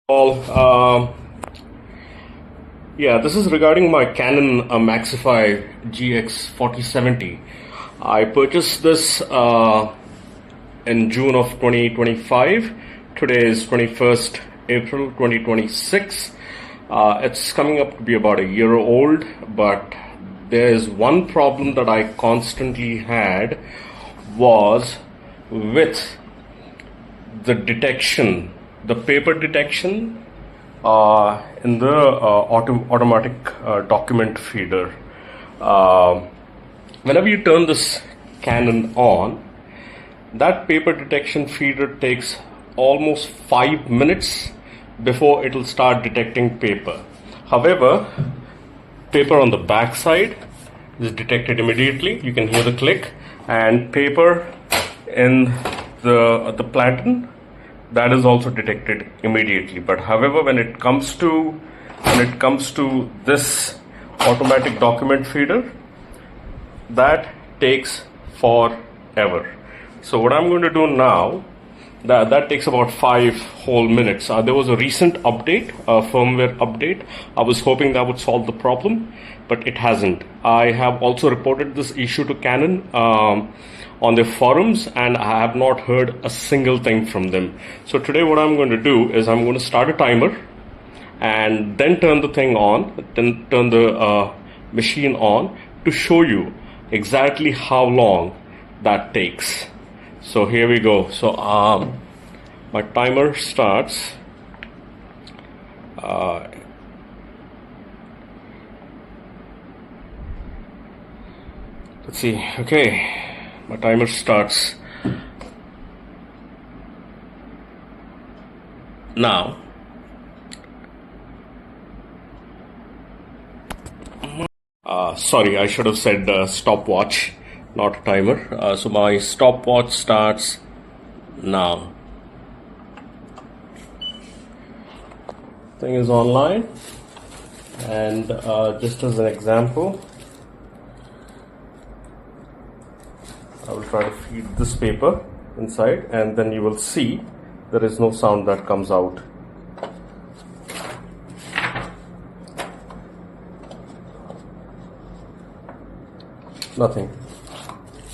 All. Yeah, this is regarding my Canon Maxify GX4070. I purchased this in June of 2025. Today is 21st April 2026. It's coming up to be about a year old, but there is one problem that I constantly had was with the detection, the paper detection in the automatic document feeder. Whenever you turn this Canon on, that paper detection feeder takes almost 5 minutes before it will start detecting paper. However, paper on the back side is detected immediately. You can hear the click, and paper in the platen, that is also detected immediately. But however, when it comes to this automatic document feeder, that takes forever. So what I'm going to do now, that takes about 5 whole minutes. There was a recent update, a firmware update. I was hoping that would solve the problem, but it hasn't. I have also reported this issue to Canon on their forums, and I have not heard a single thing from them. So today what I'm going to do is I'm going to start a timer and then turn the thing on, then turn the machine on to show you exactly how long that takes. So here we go. So my timer starts. Let's see. Okay. My timer starts now. Sorry, I should have said stopwatch, not a timer. So my stopwatch starts now. Thing is online, and just as an example, I will try to feed this paper inside, and then you will see there is no sound that comes out. Nothing.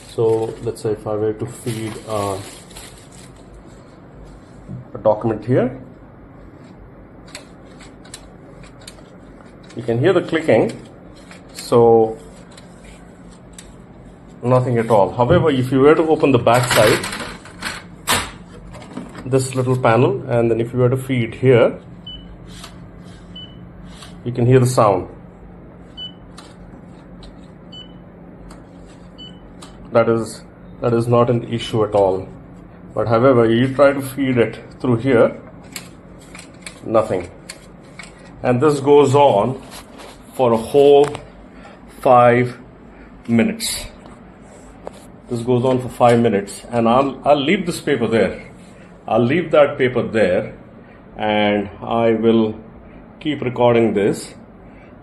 So let's say if I were to feed a document here, you can hear the clicking. So nothing at all. However, if you were to open the back side, this little panel, and then if you were to feed here, you can hear the sound. That is not an issue at all. But however, you try to feed it through here, nothing. And this goes on for a whole 5 minutes. This goes on for 5 minutes, and I'll leave this paper there. I'll leave that paper there, and I will keep recording this.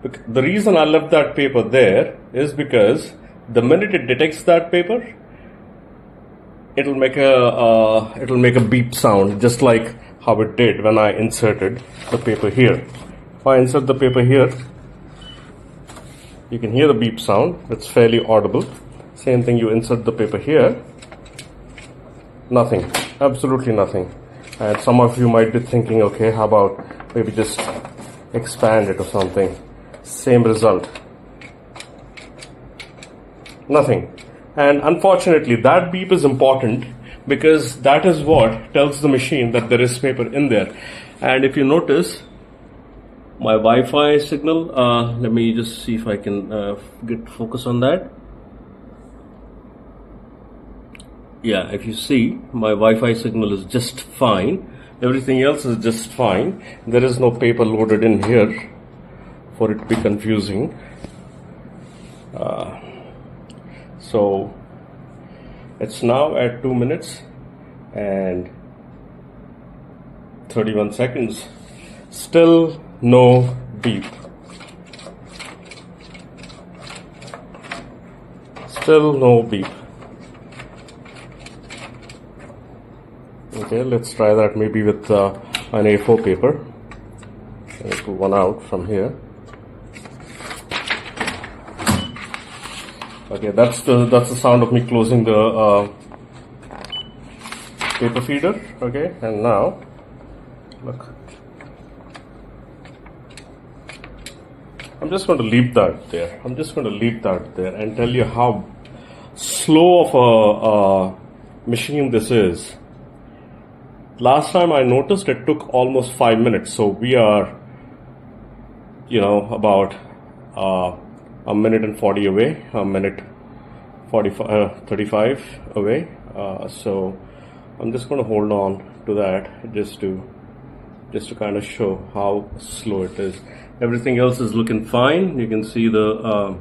The reason I left that paper there is because the minute it detects that paper, it'll make a beep sound, just like how it did when I inserted the paper here. If I insert the paper here, you can hear the beep sound. It's fairly audible. Same thing, you insert the paper here, nothing, absolutely nothing. And some of you might be thinking, okay, how about maybe just expand it or something. Same result, nothing. And unfortunately, that beep is important because that is what tells the machine that there is paper in there. And if you notice, my Wi-Fi signal, let me just see if I can get focus on that. Yeah, if you see, my Wi-Fi signal is just fine. Everything else is just fine. There is no paper loaded in here for it to be confusing. So it's now at 2 minutes and 31 seconds. Still no beep. Still no beep. Okay, let's try that maybe with an A4 paper. Let me pull one out from here. Okay, that's the sound of me closing the paper feeder. Okay, and now look, I'm just going to leave that there. I'm just going to leave that there and tell you how slow of a machine this is. Last time I noticed it took almost 5 minutes. So we are, about a minute and 40 away, a minute 35 away. So I'm just going to hold on to that just to kind of show how slow it is. Everything else is looking fine. You can see the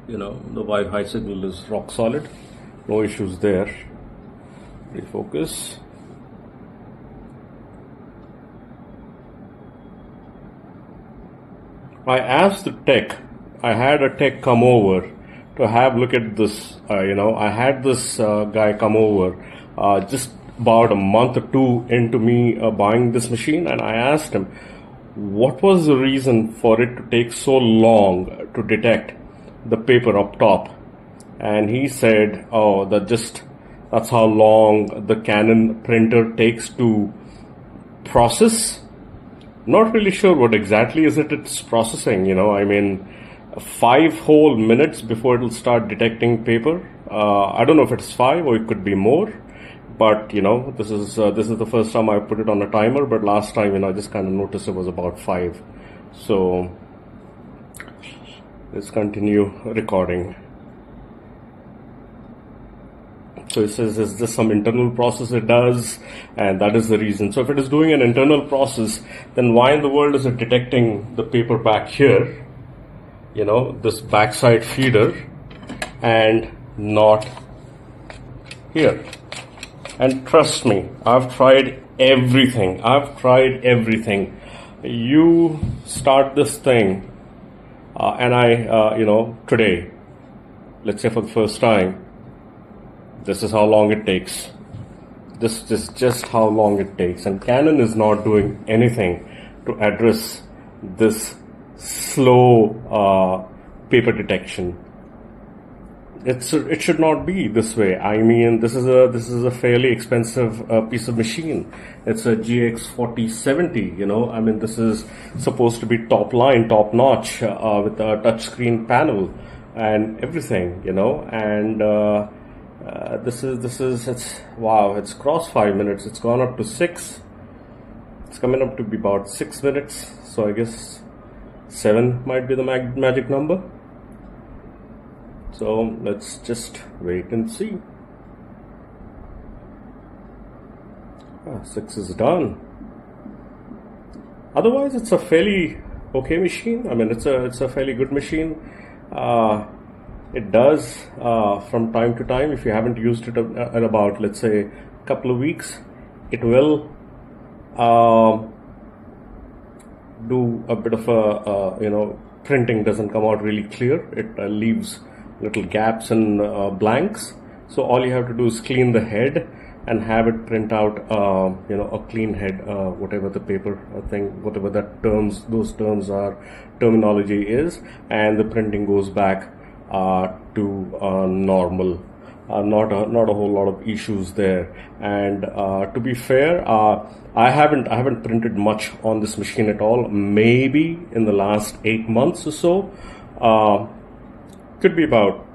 the Wi-Fi signal is rock solid. No issues there. Refocus. I asked the tech. I had a tech come over to have a look at this. I had this guy come over just about a month or two into me buying this machine, and I asked him what was the reason for it to take so long to detect the paper up top, and he said, "Oh, that's how long the Canon printer takes to process." Not really sure what exactly is it's processing. 5 whole minutes before it'll start detecting paper. I don't know if it's 5 or it could be more. But this is the first time I put it on a timer. But last time, I just kind of noticed it was about 5. So let's continue recording. So it says, is this some internal process it does? And that is the reason. So if it is doing an internal process, then why in the world is it detecting the paper back here? This backside feeder, and not here. And trust me, I've tried everything. You start this thing, and today, let's say for the first time, this is how long it takes. This is just how long it takes. And Canon is not doing anything to address this slow paper detection. It should not be this way. This is a fairly expensive piece of machine. It's a GX4070. This is supposed to be top line, top notch, with a touchscreen panel and everything. And it's crossed 5 minutes. It's gone up to 6. It's coming up to be about 6 minutes. So I guess 7 might be the magic number. So let's just wait and see. 6 is done. Otherwise, it's a fairly okay machine. It's a fairly good machine. It does from time to time, if you haven't used it at about, let's say, a couple of weeks, it will do a bit of printing doesn't come out really clear. It leaves little gaps and blanks. So all you have to do is clean the head and have it print out a clean head, whatever the paper thing, whatever those terms are, terminology is, and the printing goes back to normal. Not a whole lot of issues there. And to be fair, I haven't printed much on this machine at all. Maybe in the last 8 months or so. Could be about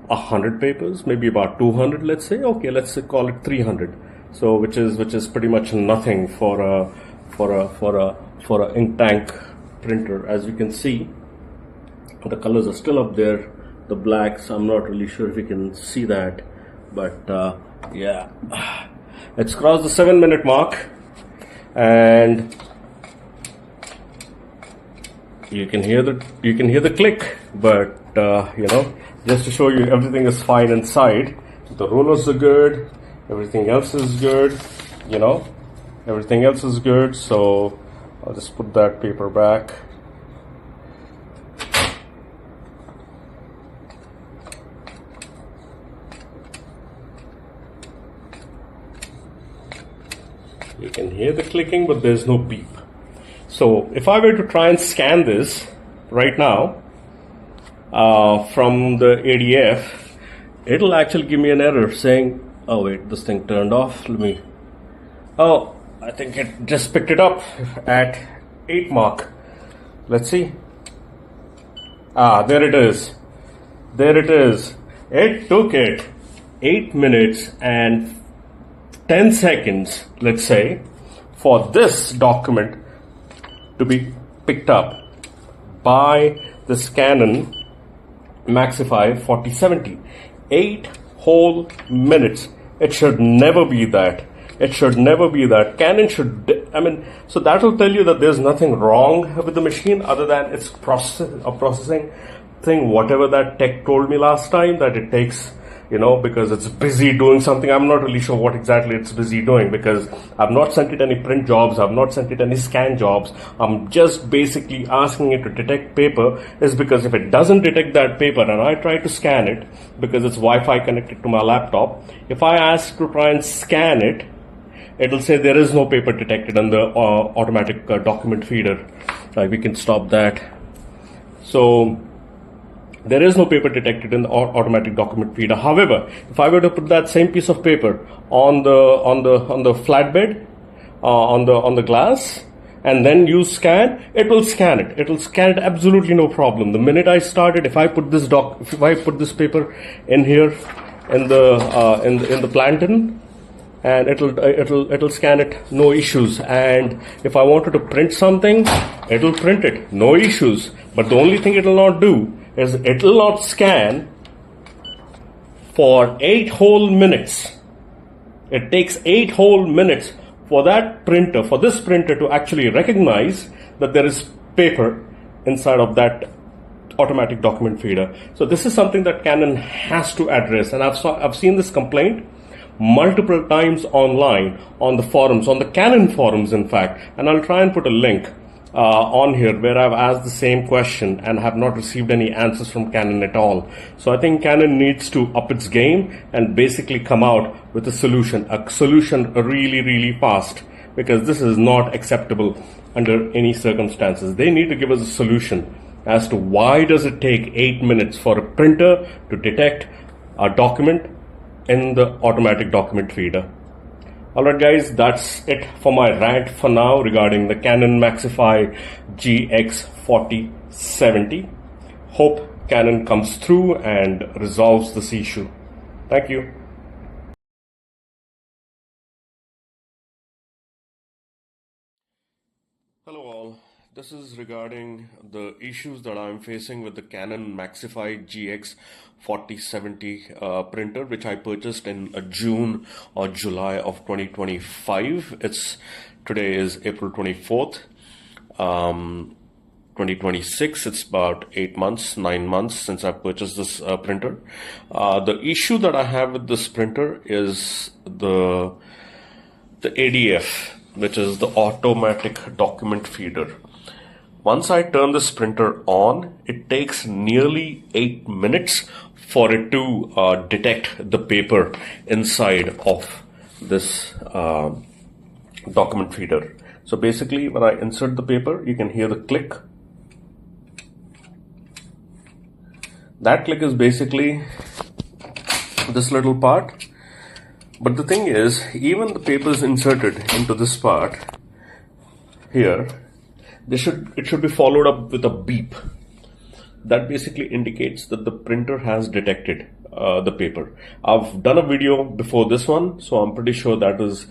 100 papers, maybe about 200. Let's say, okay, let's call it 300. So which is pretty much nothing for a ink tank printer. As you can see, the colors are still up there. The blacks, I'm not really sure if you can see that, but yeah, it's crossed the 7-minute mark, and you can hear the click. But just to show you, everything is fine inside. The rollers are good. Everything else is good. Everything else is good. So I'll just put that paper back. You can hear the clicking, but there's no beep. So if I were to try and scan this right now from the ADF, it'll actually give me an error saying, oh wait, this thing turned off. Oh, I think it just picked it up at 8 mark. Let's see. There it is. There it is. It took it 8 minutes and 10 seconds, let's say, for this document to be picked up by this Canon Maxify 4070. 8 whole minutes. It should never be that. It should never be that. Canon should, so that will tell you that there's nothing wrong with the machine other than its processing thing, whatever that tech told me last time, that it takes, because it's busy doing something. I'm not really sure what exactly it's busy doing, because I've not sent it any print jobs, I've not sent it any scan jobs. I'm just basically asking it to detect paper, is because if it doesn't detect that paper and I try to scan it, because it's Wi-Fi connected to my laptop, if I ask to try and scan it, it'll say there is no paper detected on the automatic document feeder. We can stop that. So there is no paper detected in the automatic document feeder. However, if I were to put that same piece of paper on the flatbed, on the glass, and then use scan, it will scan it. It will scan it absolutely no problem. The minute I started, if I put this paper in here in the plantain, and it'll scan it, no issues. And if I wanted to print something, it'll print it, no issues. But the only thing it'll not do is it'll not scan for 8 whole minutes. It takes 8 whole minutes for this printer to actually recognize that there is paper inside of that automatic document feeder. So this is something that Canon has to address, and I've seen this complaint multiple times online, on the forums, on the Canon forums in fact, and I'll try and put a link on here where I've asked the same question and have not received any answers from Canon at all. So I think Canon needs to up its game and basically come out with a solution really, really fast, because this is not acceptable under any circumstances. They need to give us a solution as to why does it take 8 minutes for a printer to detect a document in the automatic document feeder. Alright guys, that's it for my rant for now regarding the Canon Maxify GX4070. Hope Canon comes through and resolves this issue. Thank you. Hello all. This is regarding the issues that I'm facing with the Canon Maxify GX4070 printer, which I purchased in June or July of 2025. Today is April 24th, 2026. It's about 9 months since I purchased this printer. The issue that I have with this printer is the ADF, which is the automatic document feeder. Once I turn this printer on, it takes nearly 8 minutes for it to detect the paper inside of this document feeder. So basically, when I insert the paper, you can hear the click. That click is basically this little part. But the thing is, even the paper is inserted into this part here, it should be followed up with a beep. That basically indicates that the printer has detected the paper. I've done a video before this one, so I'm pretty sure that goes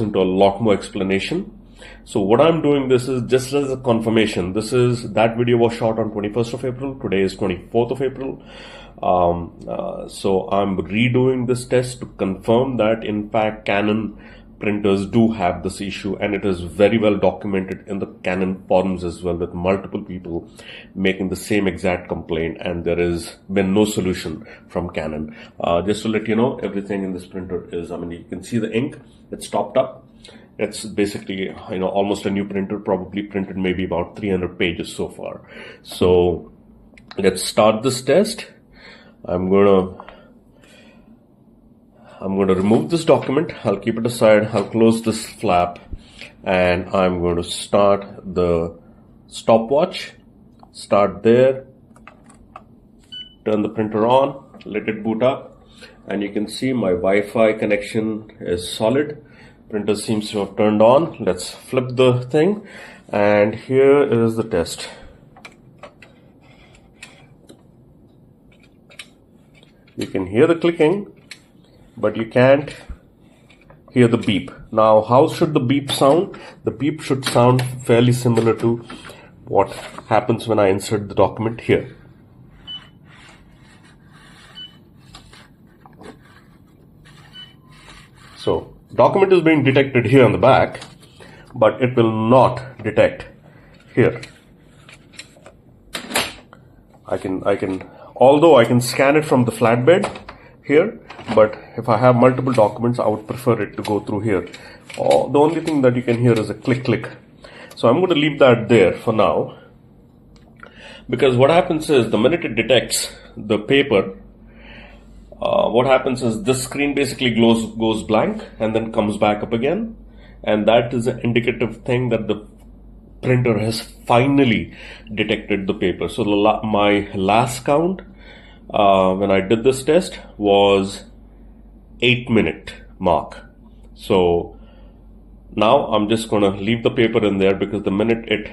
into a lot more explanation. So what I'm doing, this is just as a confirmation. That video was shot on 21st of April. Today is 24th of April. So I'm redoing this test to confirm that in fact Canon printers do have this issue, and it is very well documented in the Canon forums as well, with multiple people making the same exact complaint, and there has been no solution from Canon. Just to let you know, everything in this printer is, you can see the ink, it's topped up. It's basically, almost a new printer, probably printed maybe about 300 pages so far. So let's start this test. I'm gonna I'm going to remove this document. I'll keep it aside. I'll close this flap, and I'm going to start the stopwatch. Start there. Turn the printer on. Let it boot up. And you can see my Wi-Fi connection is solid. Printer seems to have turned on. Let's flip the thing. And here is the test. You can hear the clicking, but you can't hear the beep. Now, how should the beep sound? The beep should sound fairly similar to what happens when I insert the document here. So, document is being detected here on the back, but it will not detect here. Although I can scan it from the flatbed here, but if I have multiple documents, I would prefer it to go through here. The only thing that you can hear is a click click. So I'm going to leave that there for now, because what happens is the minute it detects the paper, what happens is this screen basically goes blank and then comes back up again, and that is an indicative thing that the printer has finally detected the paper. So my last count when I did this test was 8-minute mark. So now I'm just going to leave the paper in there, because the minute it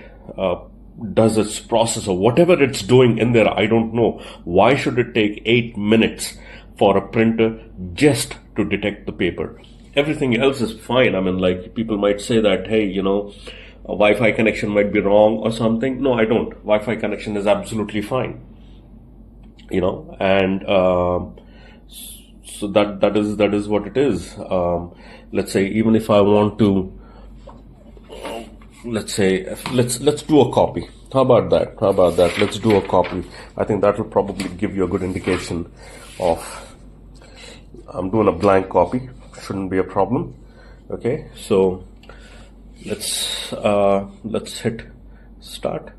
does its process or whatever it's doing in there, I don't know. Why should it take 8 minutes for a printer just to detect the paper? Everything else is fine. I mean, like, people might say that, hey, you know, a Wi-Fi connection might be wrong or something. No, I don't. Wi-Fi connection is absolutely fine. You know, and so that is what it is. Let's say, even if I want to, let's do a copy. How about that? Let's do a copy. I think that will probably give you a good indication of. I'm doing a blank copy. Shouldn't be a problem. Okay, so let's hit start.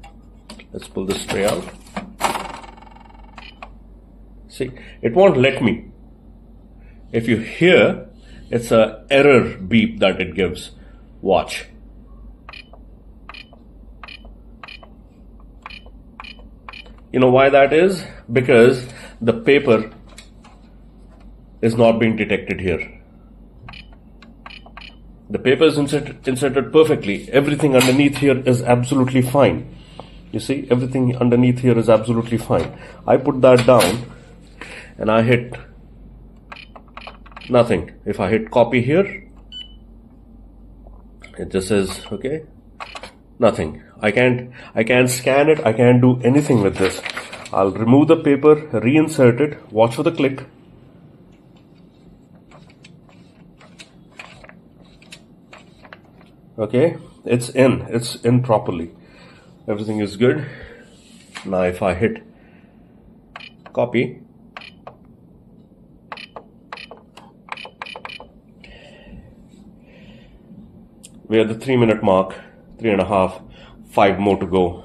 Let's pull this tray out. See, it won't let me. If you hear, it's an error beep that it gives. Watch. You know why that is? Because the paper is not being detected here. The paper is inserted perfectly. Everything underneath here is absolutely fine. You see, everything underneath here is absolutely fine. I put that down and I hit nothing. If I hit copy here, it just says, okay, nothing. I can't scan it. I can't do anything with this. I'll remove the paper, reinsert it, watch for the click. Okay, it's in properly. Everything is good. Now if I hit copy, we're at the 3-minute mark, 3.5, 5 more to go.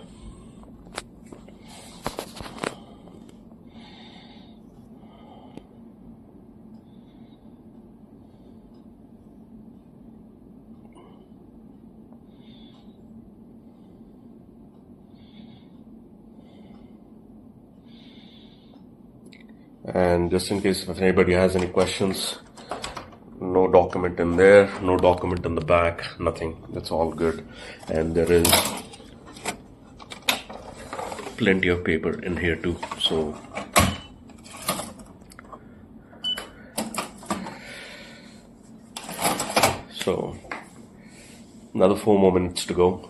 And just in case if anybody has any questions, no document in there, no document in the back, nothing. It's all good. And there is plenty of paper in here too. So another 4 more minutes to go.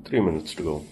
3 minutes to go.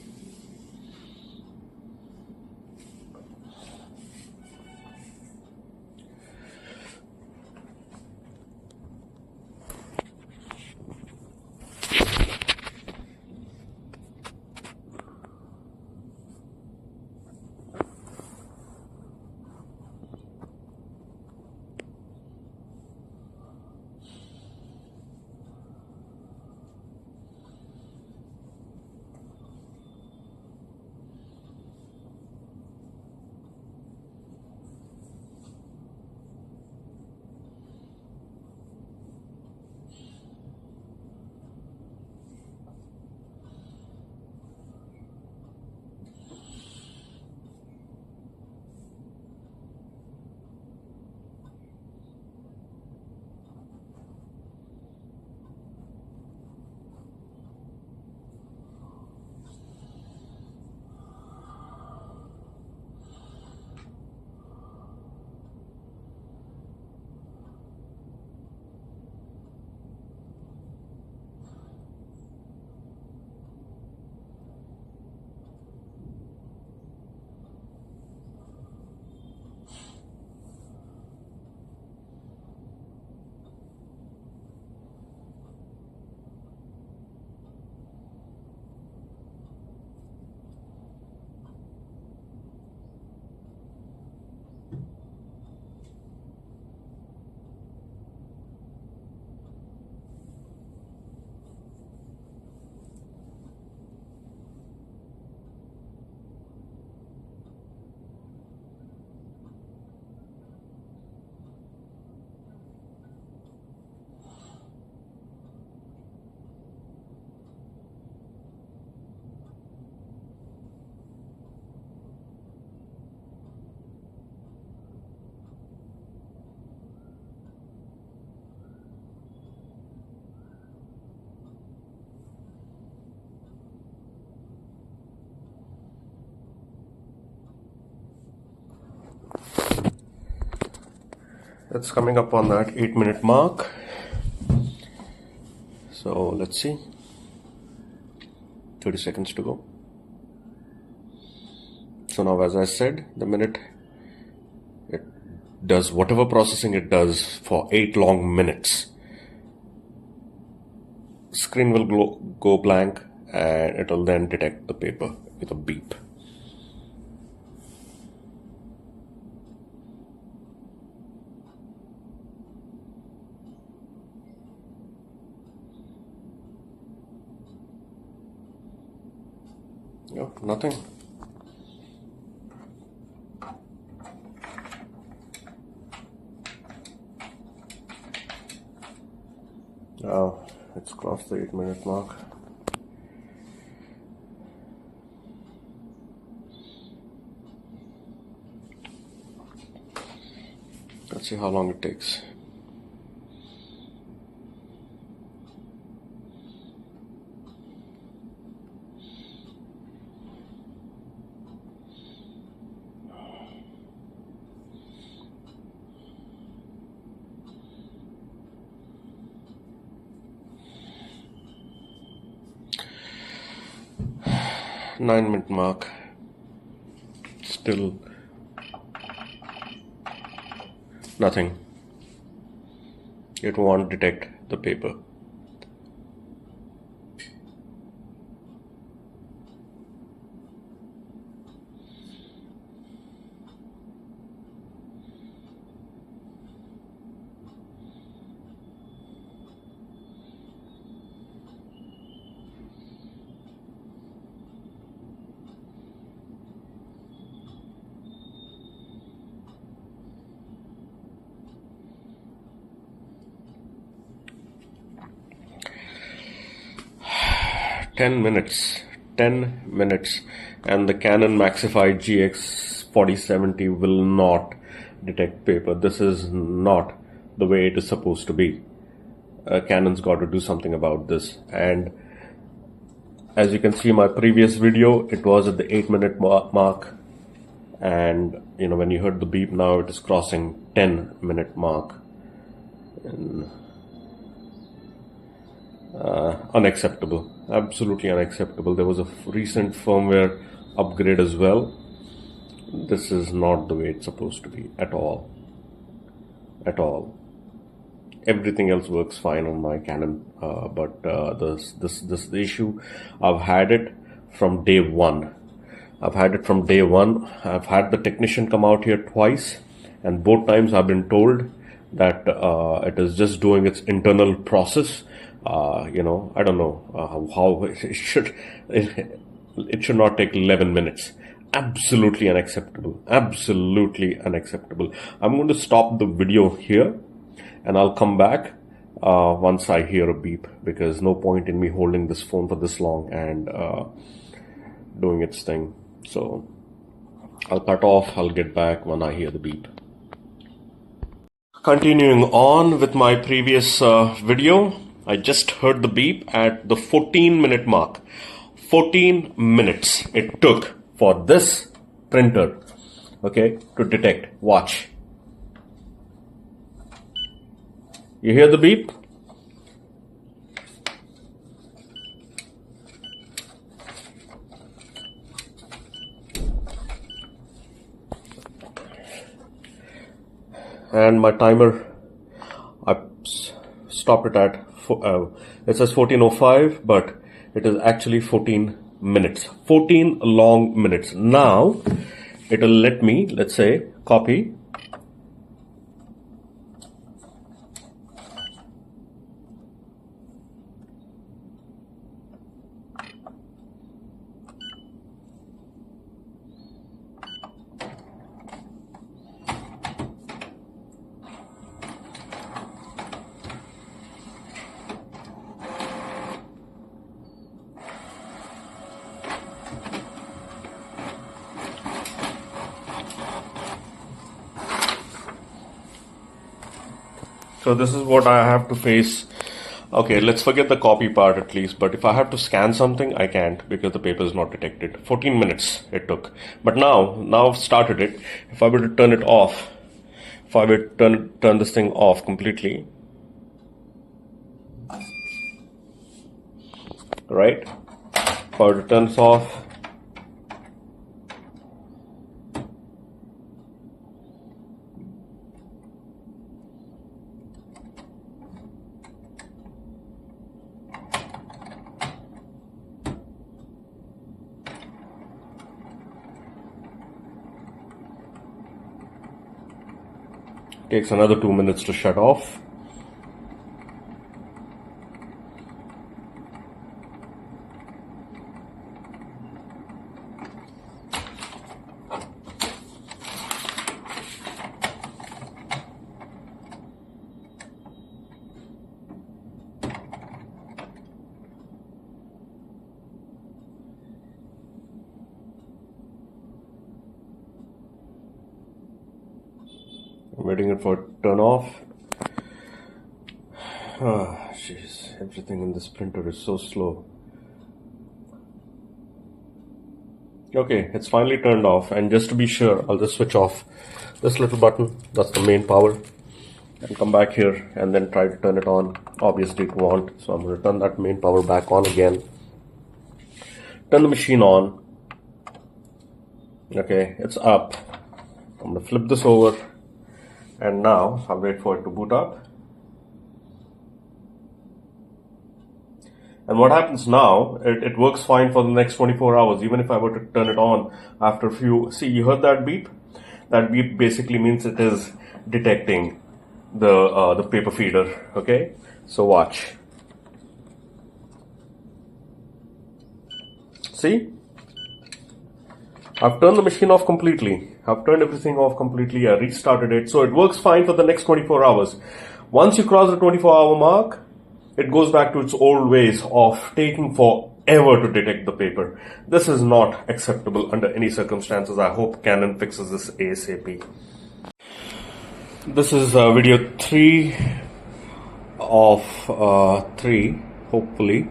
It's coming up on that 8-minute mark. So let's see. 30 seconds to go. So now, as I said, the minute it does whatever processing it does for 8 long minutes, screen will go blank and it will then detect the paper with a beep. No, nothing. Now it's crossed the 8-minute mark. Let's see how long it takes. Nine-minute mark. Still nothing. It won't detect the paper. Ten minutes, and the Canon Maxify GX4070 will not detect paper. This is not the way it is supposed to be. Canon's got to do something about this. And as you can see, my previous video, it was at the 8-minute mark, and you know, when you heard the beep, now it is crossing 10-minute mark. And Unacceptable, absolutely unacceptable. There was a recent firmware upgrade as well. This is not the way it's supposed to be at all. At all. Everything else works fine on my Canon, but this issue, I've had it from day one. I've had the technician come out here twice, and both times I've been told that it is just doing its internal process. You know, I don't know how it should. It should not take 11 minutes. Absolutely unacceptable. Absolutely unacceptable. I'm going to stop the video here, and I'll come back once I hear a beep, because no point in me holding this phone for this long and doing its thing. So I'll cut off. I'll get back when I hear the beep. Continuing on with my previous video, I just heard the beep at the 14-minute mark. 14 minutes it took for this printer, okay, to detect. Watch. You hear the beep? And my timer, I stopped it at, it says 14:05, but it is actually 14 minutes. 14 long minutes. Now, it'll let me, let's say, copy. So this is what I have to face. Okay, let's forget the copy part at least, but if I have to scan something, I can't because the paper is not detected. 14 minutes it took. But now I've started it. If I were to turn it off, if I were to turn this thing off completely, right? If I were to turn this off, takes another 2 minutes to shut off. I'm waiting it for it to turn off. Ah, jeez, everything in this printer is so slow. Okay, it's finally turned off, and just to be sure, I'll just switch off this little button. That's the main power. And come back here and then try to turn it on. Obviously it won't, so I'm going to turn that main power back on again. Turn the machine on. Okay, it's up. I'm going to flip this over. And now, I'll wait for it to boot up. And what happens now, it works fine for the next 24 hours, even if I were to turn it on after a few. See, you heard that beep? That beep basically means it is detecting the paper feeder, okay? So watch. See? I've turned the machine off completely. I've turned everything off completely. I restarted it. So it works fine for the next 24 hours. Once you cross the 24-hour mark, it goes back to its old ways of taking forever to detect the paper. This is not acceptable under any circumstances. I hope Canon fixes this ASAP. This is video 3 of 3, hopefully,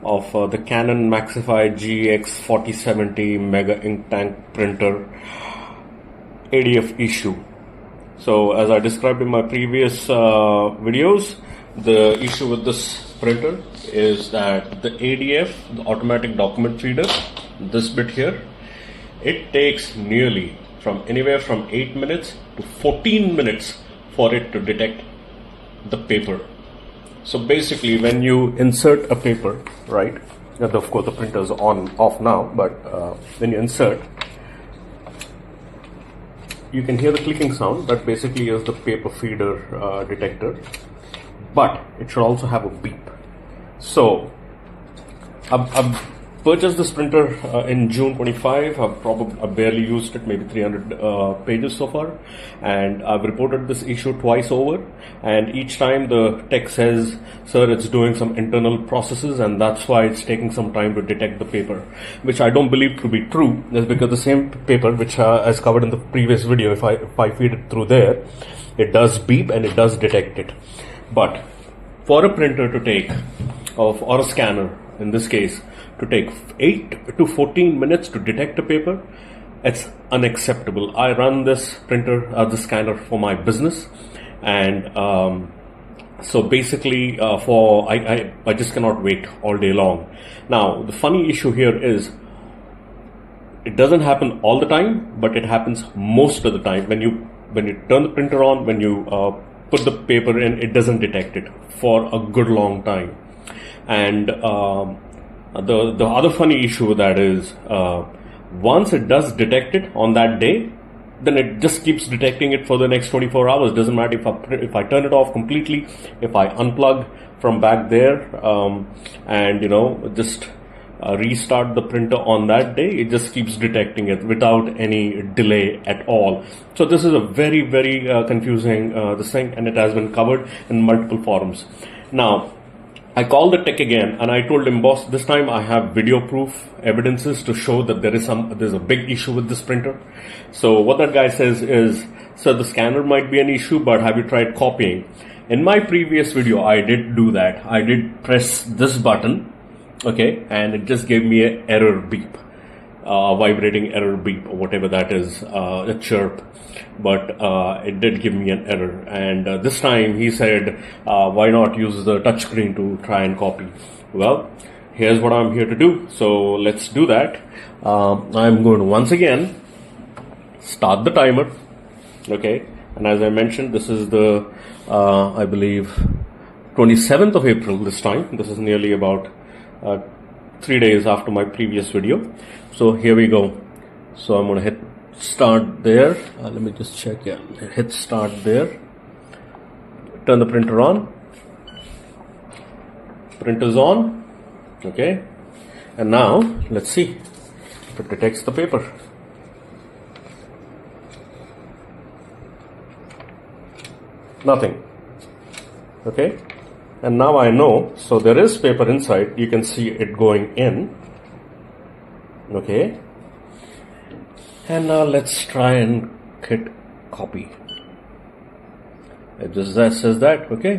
of the Canon Maxify GX4070 Mega Ink Tank Printer ADF issue. So as I described in my previous videos, the issue with this printer is that the ADF, the automatic document feeder, this bit here, it takes nearly from anywhere from 8 minutes to 14 minutes for it to detect the paper. So basically when you insert a paper, right, and of course the printer is off now, but when you insert, you can hear the clicking sound. That basically is the paper feeder detector, but it should also have a beep. So I've purchased this printer in June 25. I've barely used it, maybe 300 pages so far, and I've reported this issue twice over, and each time the tech says, sir, it's doing some internal processes and that's why it's taking some time to detect the paper, which I don't believe to be true. That's because the same paper, which as covered in the previous video, if I feed it through there, it does beep and it does detect it. But for a printer to take, or a scanner in this case, to take 8 to 14 minutes to detect a paper, it's unacceptable. I run this printer, this scanner for my business, and so basically I just cannot wait all day long. Now the funny issue here is it doesn't happen all the time, but it happens most of the time. When you turn the printer on, when you put the paper in, it doesn't detect it for a good long time. And the other funny issue with that is once it does detect it on that day, then it just keeps detecting it for the next 24 hours. Doesn't matter if I turn it off completely, if I unplug from back there and just restart the printer on that day, it just keeps detecting it without any delay at all. So this is a very, very confusing this thing, and it has been covered in multiple forums. Now I called the tech again and I told him, boss, this time I have video proof evidences to show that there's a big issue with this printer. So what that guy says is, sir, the scanner might be an issue, but have you tried copying? In my previous video, I did do that. I did press this button, okay, and it just gave me an error beep, vibrating error beep, or whatever that is, a chirp. But it did give me an error, and this time he said, why not use the touchscreen to try and copy? Well, here's what I'm here to do, so let's do that. I'm going to once again start the timer, okay, and as I mentioned, this is the I believe 27th of April this time. This is nearly about 3 days after my previous video. So here we go. So I'm going to hit start there. Let me just check. Yeah, hit start there. Turn the printer on. Printer's on. Okay. And now let's see if it detects the paper. Nothing. Okay. And now I know. So there is paper inside. You can see it going in. Okay. And now let's try and hit copy. It just says that, okay.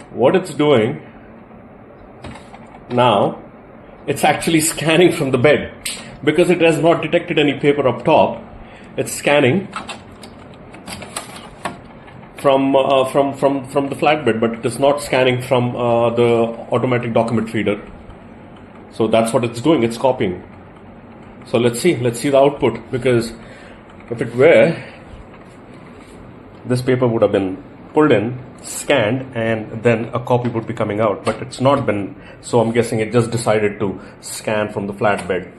What it's doing now, it's actually scanning from the bed because it has not detected any paper up top. It's scanning from the flatbed, but it is not scanning from the automatic document feeder. So that's what it's doing. It's copying. So let's see the output, because if it were, this paper would have been pulled in, scanned, and then a copy would be coming out, but it's not been. So I'm guessing it just decided to scan from the flatbed.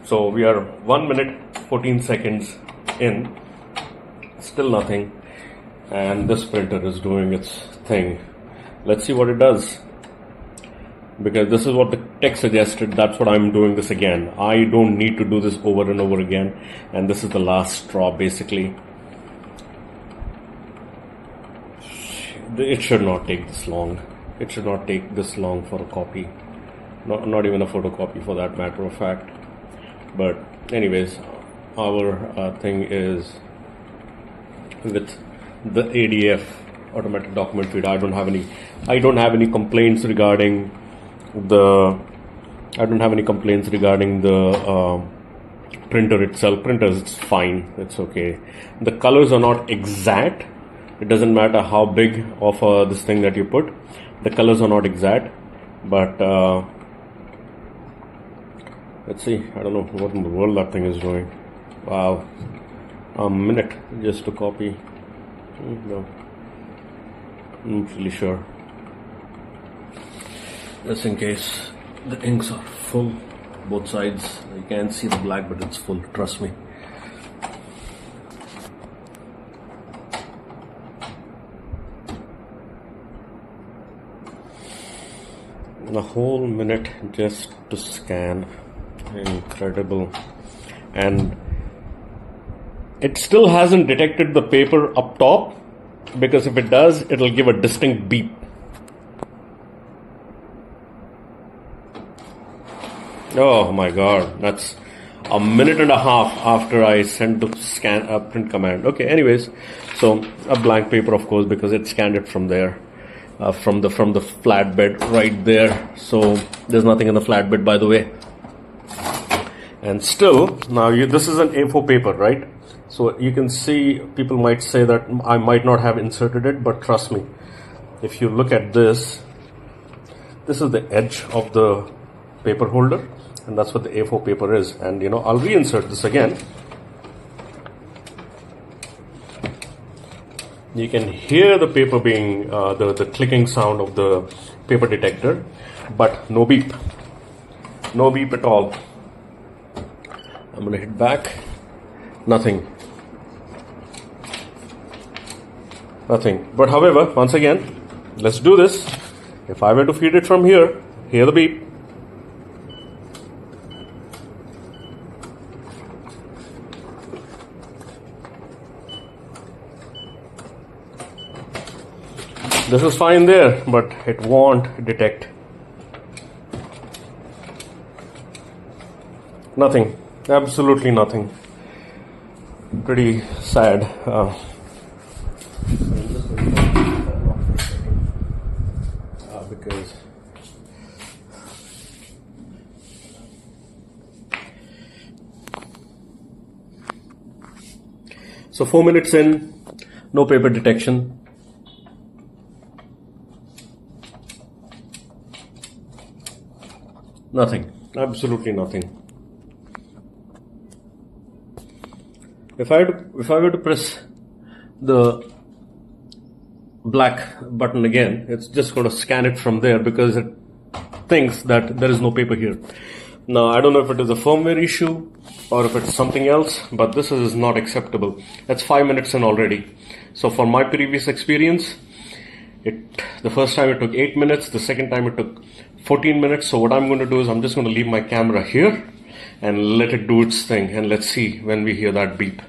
So we are 1 minute 14 seconds in, still nothing. And this printer is doing its thing. Let's see what it does, because this is what the tech suggested. That's what I'm doing this again. I don't need to do this over and over again, and this is the last straw basically. It should not take this long. It should not take this long for a copy, not even a photocopy for that matter of fact. But anyways, our thing is with the ADF, automatic document feed. I don't have any complaints regarding the printer itself. Printers, it's fine, it's okay. The colors are not exact. It doesn't matter how big of this thing that you put. The colors are not exact, but let's see. I don't know what in the world that thing is doing. Wow, a minute just to copy. No, I'm not really sure. Just in case the inks are full, both sides. You can't see the black, but it's full. Trust me. A whole minute just to scan. Incredible. And it still hasn't detected the paper up top, because if it does, it'll give a distinct beep. Oh my god, that's a minute and a half after I sent the scan print command. Okay, anyways, so a blank paper, of course, because it scanned it from there. From the flatbed right there. So there's nothing in the flatbed, by the way. And still, now this is an A4 paper, right? So you can see, people might say that I might not have inserted it, but trust me, if you look at this is the edge of the paper holder, and that's what the A4 paper is. And I'll reinsert this again. You can hear the paper being, the clicking sound of the paper detector, but no beep. No beep at all. I'm going to hit back. Nothing. Nothing. But however, once again, let's do this. If I were to feed it from here, hear the beep. This is fine there, but it won't detect. Nothing. Absolutely nothing. Pretty sad. Because so 4 minutes in, no paper detection. Nothing. Absolutely nothing. If I were to press the black button again, it's just going to scan it from there, because it thinks that there is no paper here. Now, I don't know if it is a firmware issue or if it's something else, but this is not acceptable. That's 5 minutes in already. So for my previous experience, the first time it took 8 minutes, the second time it took 14 minutes. So what I'm going to do is I'm just going to leave my camera here and let it do its thing, and let's see when we hear that beep.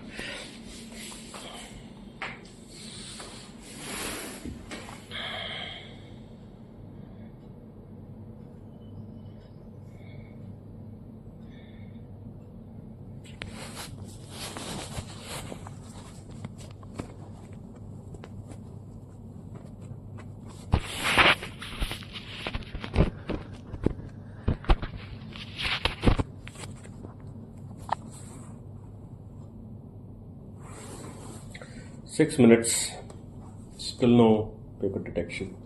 Six minutes, still no paper detection.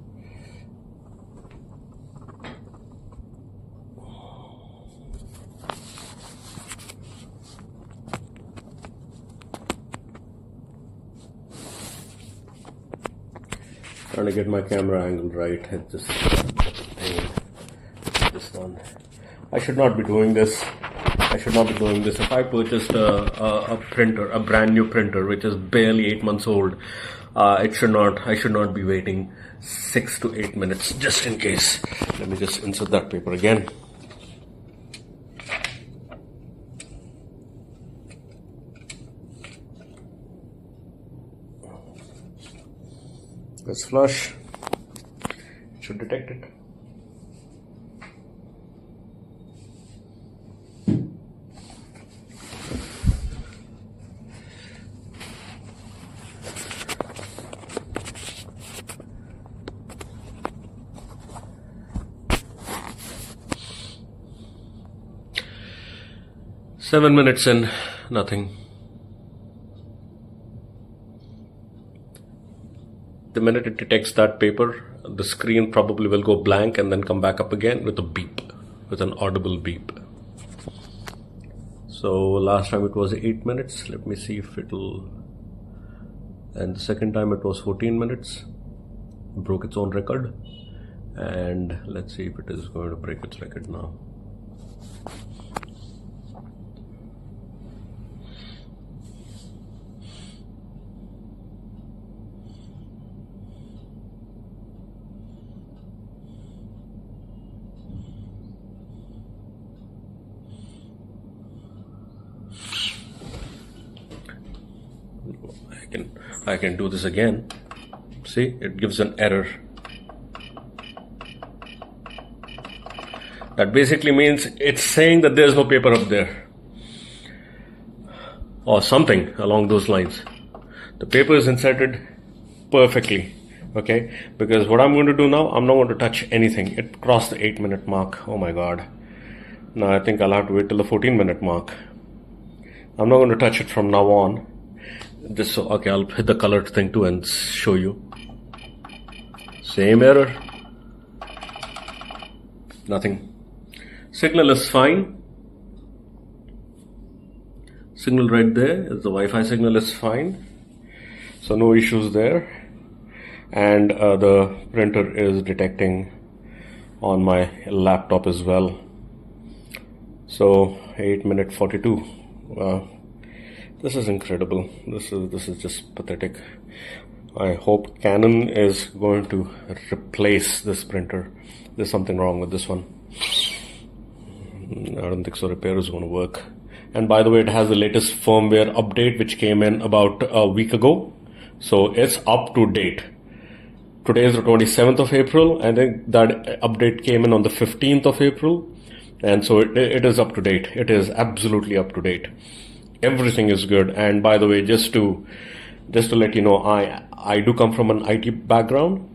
Trying to get my camera angle right. It just this one. I should not be doing this. I should not be doing this. If I purchased a printer, a brand new printer, which is barely 8 months old, I should not be waiting 6 to 8 minutes just in case. Let me just insert that paper again. Let's flush. It should detect it. 7 minutes in, nothing. The minute it detects that paper, the screen probably will go blank and then come back up again with a beep, with an audible beep. So last time it was 8 minutes. Let me see if it'll... And the second time it was 14 minutes. Broke its own record. And let's see if it is going to break its record now. I can do this again. See, it gives an error. That basically means it's saying that there's no paper up there, or something along those lines. The paper is inserted perfectly, okay? Because what I'm going to do now, I'm not going to touch anything. It crossed the 8-minute mark. Oh my god. Now I think I'll have to wait till the 14-minute mark. I'm not going to touch it from now on. Just so, okay, I'll hit the colored thing too and show you. Same error. Nothing. Signal is fine. Signal right there, the Wi-Fi signal is fine. So no issues there. And the printer is detecting on my laptop as well. So 8 minute 42. This is incredible. This is just pathetic. I hope Canon is going to replace this printer. There's something wrong with this one. I don't think so. Repair is going to work. And by the way, it has the latest firmware update which came in about a week ago. So it's up to date. Today is the 27th of April. I think that update came in on the 15th of April. And so it is up to date. It is absolutely up to date. Everything is good. And by the way, just to let you know, I do come from an IT background,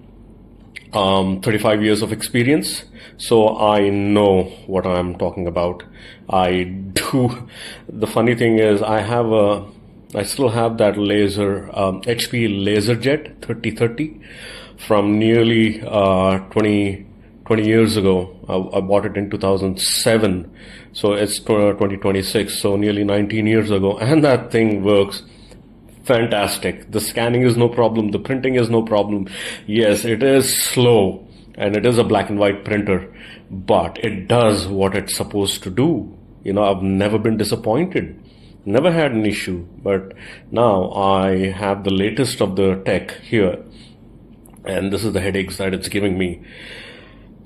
35 years of experience, so I know what I'm talking about. I do. The funny thing is, I still have that laser, HP LaserJet 3030 from nearly 20 years ago. I bought it in 2007. So it's 2026, so nearly 19 years ago, and that thing works fantastic. The scanning is no problem, the printing is no problem. Yes, it is slow, and it is a black and white printer, but it does what it's supposed to do. You know, I've never been disappointed, never had an issue, but now I have the latest of the tech here, and this is the headaches that it's giving me.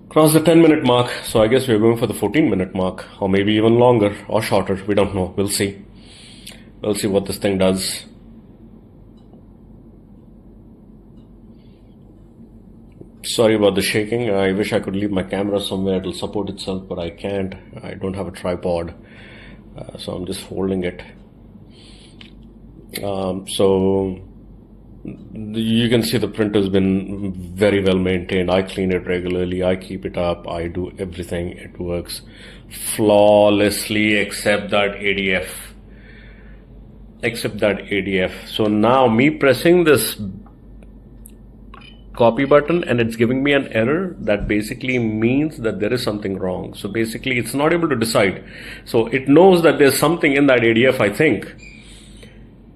Cross the 10-minute mark, so I guess we're going for the 14-minute mark, or maybe even longer or shorter. We don't know. We'll see. We'll see what this thing does. Sorry about the shaking. I wish I could leave my camera somewhere. It'll support itself, but I can't. I don't have a tripod, so I'm just holding it. So you can see the printer's been very well maintained. I clean it regularly. I keep it up. I do everything. It works flawlessly except that ADF. So now me pressing this copy button and it's giving me an error, that basically means that there is something wrong. So basically it's not able to decide. So it knows that there's something in that ADF, I think,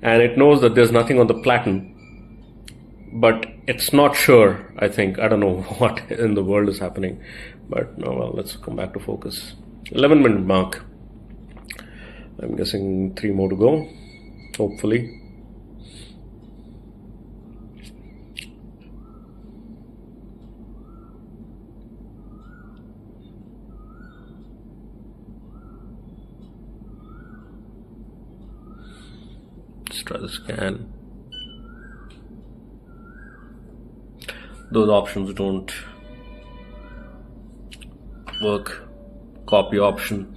and it knows that there's nothing on the platen, but it's not sure, I think. I don't know what in the world is happening, but no, well, let's come back to focus. 11-minute mark. I'm guessing 3 more to go, hopefully. Let's try the scan. Those options don't work. Copy option,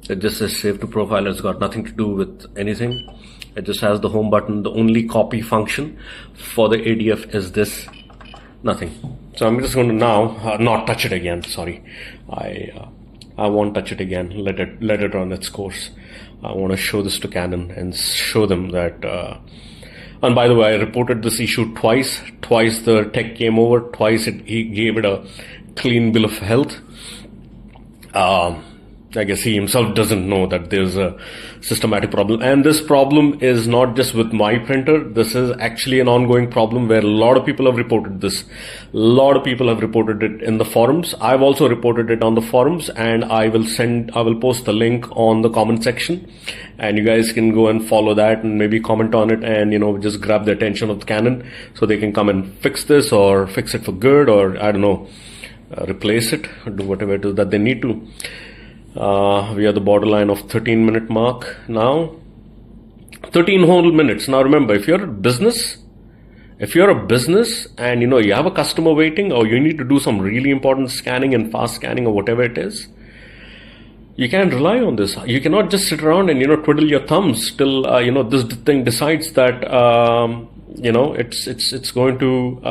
it just says save to profile. It's got nothing to do with anything. It just has the home button. The only copy function for the ADF is this, nothing. So I'm just going to now not touch it again. Sorry, I won't touch it again. Let it run its course. I want to show this to Canon and show them that. And by the way, I reported this issue twice. Twice the tech came over. Twice he gave it a clean bill of health. I guess he himself doesn't know that there's a systematic problem. And this problem is not just with my printer. This is actually an ongoing problem where a lot of people have reported this. A lot of people have reported it in the forums. I've also reported it on the forums, and I will post the link on the comment section, and you guys can go and follow that and maybe comment on it and, just grab the attention of the Canon so they can come and fix this or fix it for good, or I don't know, replace it or do whatever it is that they need to. We are the borderline of 13-minute mark now. 13 whole minutes. Now remember, if you're a business and you have a customer waiting, or you need to do some really important scanning and fast scanning or whatever it is, you can't rely on this. You cannot just sit around and twiddle your thumbs till this thing decides that it's going to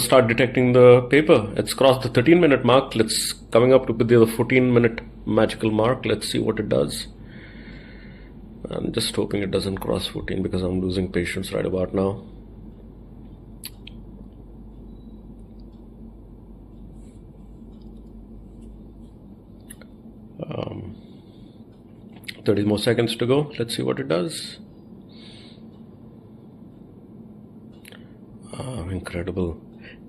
start detecting the paper. It's crossed the 13-minute mark. It's coming up to the 14-minute magical mark. Let's see what it does. I'm just hoping it doesn't cross 14 because I'm losing patience right about now. Um, 30 more seconds to go. Let's see what it does. Incredible.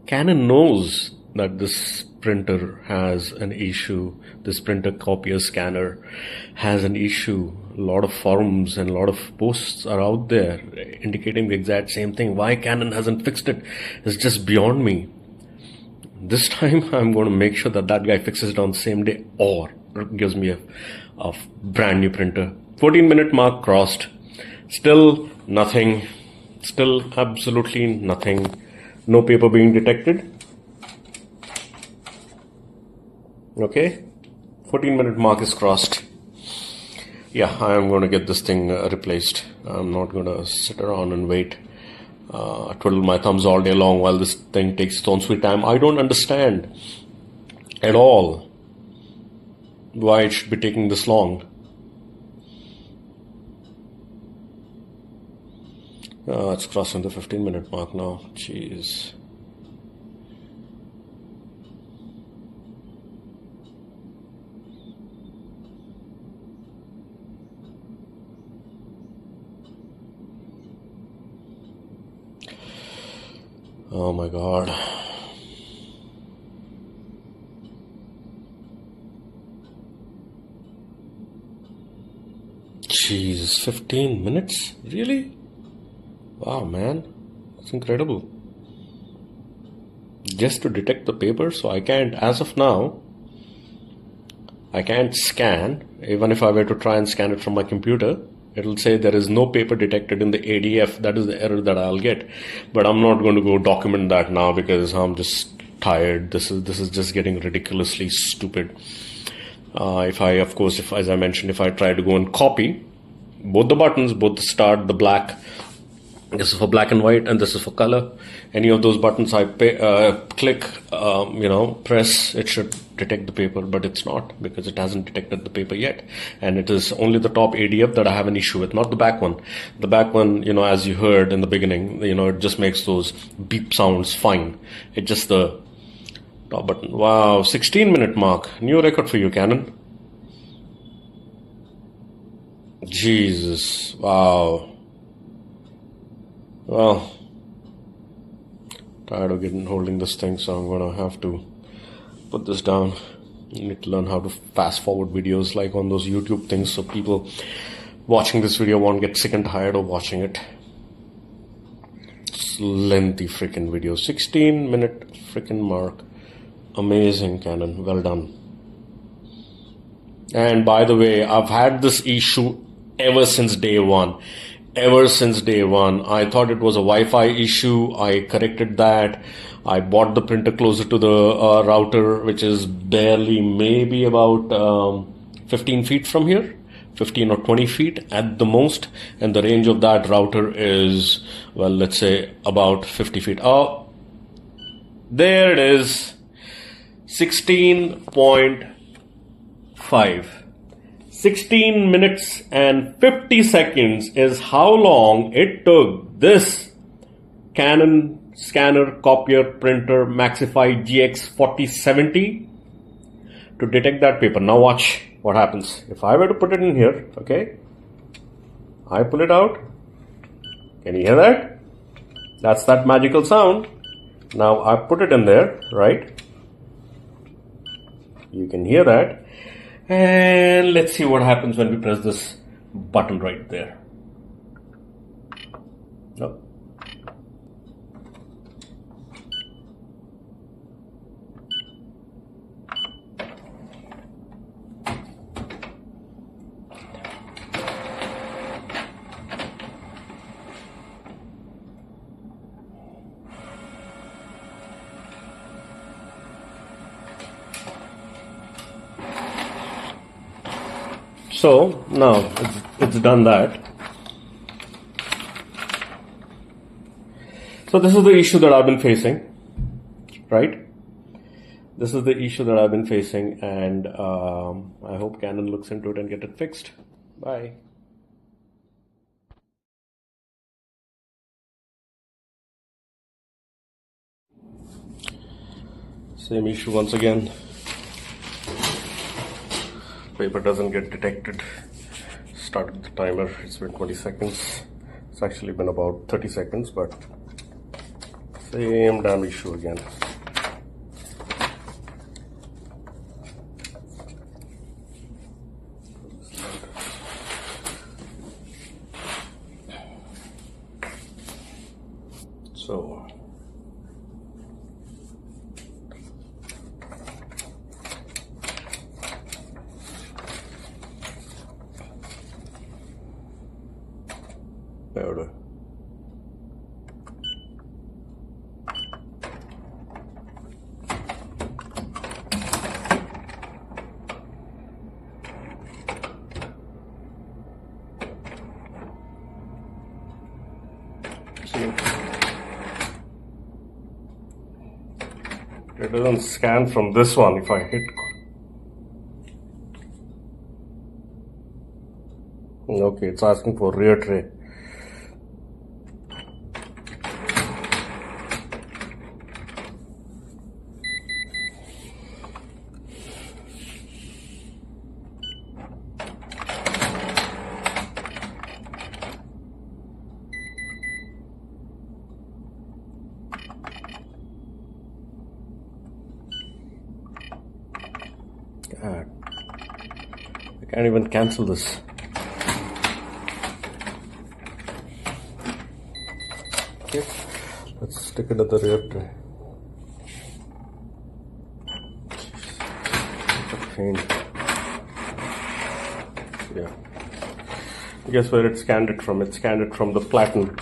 Canon knows that this printer has an issue. This printer copier scanner has an issue. A lot of forums and a lot of posts are out there indicating the exact same thing. Why Canon hasn't fixed it is just beyond me. This time I'm going to make sure that guy fixes it on the same day, or gives me a brand new printer. 14-minute mark crossed. Still nothing. Still absolutely nothing. No paper being detected. Okay, 14-minute mark is crossed. Yeah, I am going to get this thing replaced. I'm not going to sit around and wait, twiddle my thumbs all day long while this thing takes its own sweet time. I don't understand at all why it should be taking this long. It's crossing the 15-minute mark now. Jeez. Oh my God. Jeez, 15 minutes? Really? Wow, man, that's incredible. Just to detect the paper, so I can't, as of now, I can't scan. Even if I were to try and scan it from my computer, it'll say there is no paper detected in the ADF. That is the error that I'll get. But I'm not going to go document that now because I'm just tired. This is just getting ridiculously stupid. If as I mentioned, if I try to go and copy both the buttons, both the start, the black, this is for black and white, and this is for color. Any of those buttons I click, press, it should detect the paper, but it's not, because it hasn't detected the paper yet. And it is only the top ADF that I have an issue with, not the back one. The back one, as you heard in the beginning, it just makes those beep sounds fine. It's just the top button. Wow, 16-minute mark. New record for you, Canon. Jesus, wow. Well, tired of holding this thing, so I'm gonna have to put this down. You need to learn how to fast forward videos like on those YouTube things, so people watching this video won't get sick and tired of watching it. It's lengthy freaking video. 16-minute freaking mark. Amazing, Canon. Well done. And by the way, I've had this issue ever since day one. Ever since day one. I thought it was a Wi-Fi issue. I corrected that. I bought the printer closer to the router, which is barely maybe about 15 feet from here. 15 or 20 feet at the most. And the range of that router is, well, let's say about 50 feet. Oh, there it is. 16.5. 16 minutes and 50 seconds is how long it took this Canon scanner, copier, printer, Maxify GX4070 to detect that paper. Now watch what happens. If I were to put it in here, okay, I pull it out. Can you hear that? That's that magical sound. Now I put it in there, right? You can hear that. And let's see what happens when we press this button right there. No. So now it's done that. So this is the issue that I've been facing, right? This is the issue that I've been facing, and I hope Canon looks into it and get it fixed. Bye. Same issue once again. Paper doesn't get detected. Started the timer, it's been 20 seconds. It's actually been about 30 seconds, but same damn issue again. So there. It doesn't scan from this one if I hit. Okay, it's asking for rear tray. God, I can't even cancel this. Okay, let's stick it at the rear tray. Pain. Yeah. Guess where it scanned it from? It scanned it from the platen.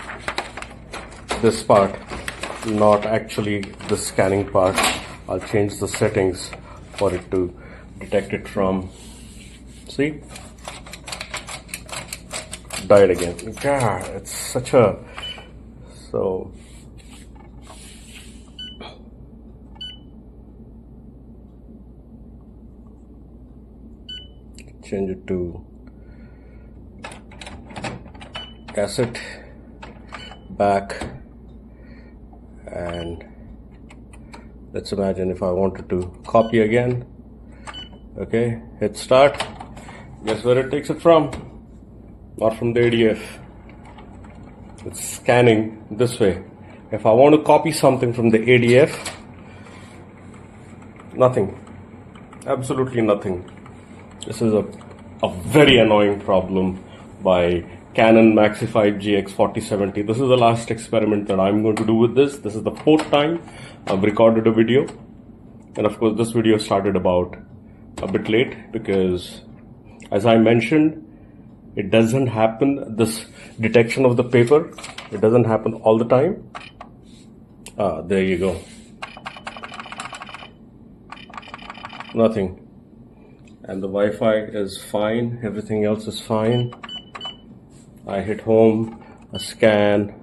This part, not actually the scanning part. I'll change the settings for it to detect it from. See? Died again. God, it's such a. So. Change it to cassette, back, and let's imagine if I wanted to copy again. Okay, hit start. Guess where it takes it from? Not from the ADF. It's scanning this way. If I want to copy something from the ADF, nothing. Absolutely nothing. This is a very annoying problem by Canon Maxify GX4070. This is the last experiment that I'm going to do with this. This is the 4th time I've recorded a video. And of course, this video started about a bit late because, as I mentioned, it doesn't happen, this detection of the paper, it doesn't happen all the time. There you go. Nothing. And the Wi-Fi is fine, everything else is fine. I hit home, a scan,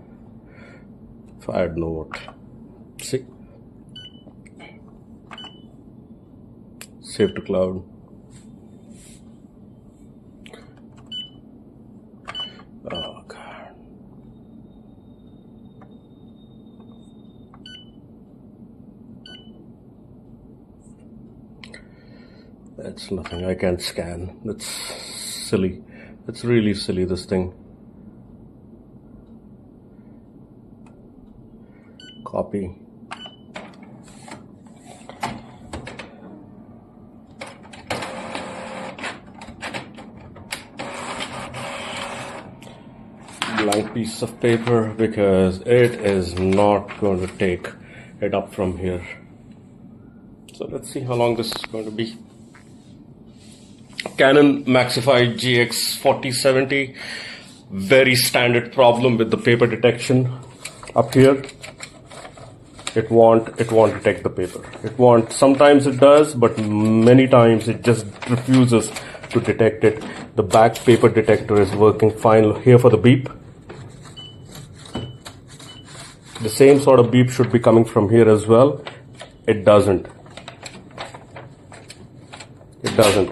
fired note. See? Save to cloud. It's nothing. I can't scan. It's silly. It's really silly, this thing. Copy. Blank piece of paper, because it is not going to take it up from here. So let's see how long this is going to be. Canon Maxify GX4070. Very standard problem with the paper detection. Up here, it won't detect the paper. Sometimes it does, but many times it just refuses to detect it. The back paper detector is working fine. Here for the beep. The same sort of beep should be coming from here as well. It doesn't. It doesn't.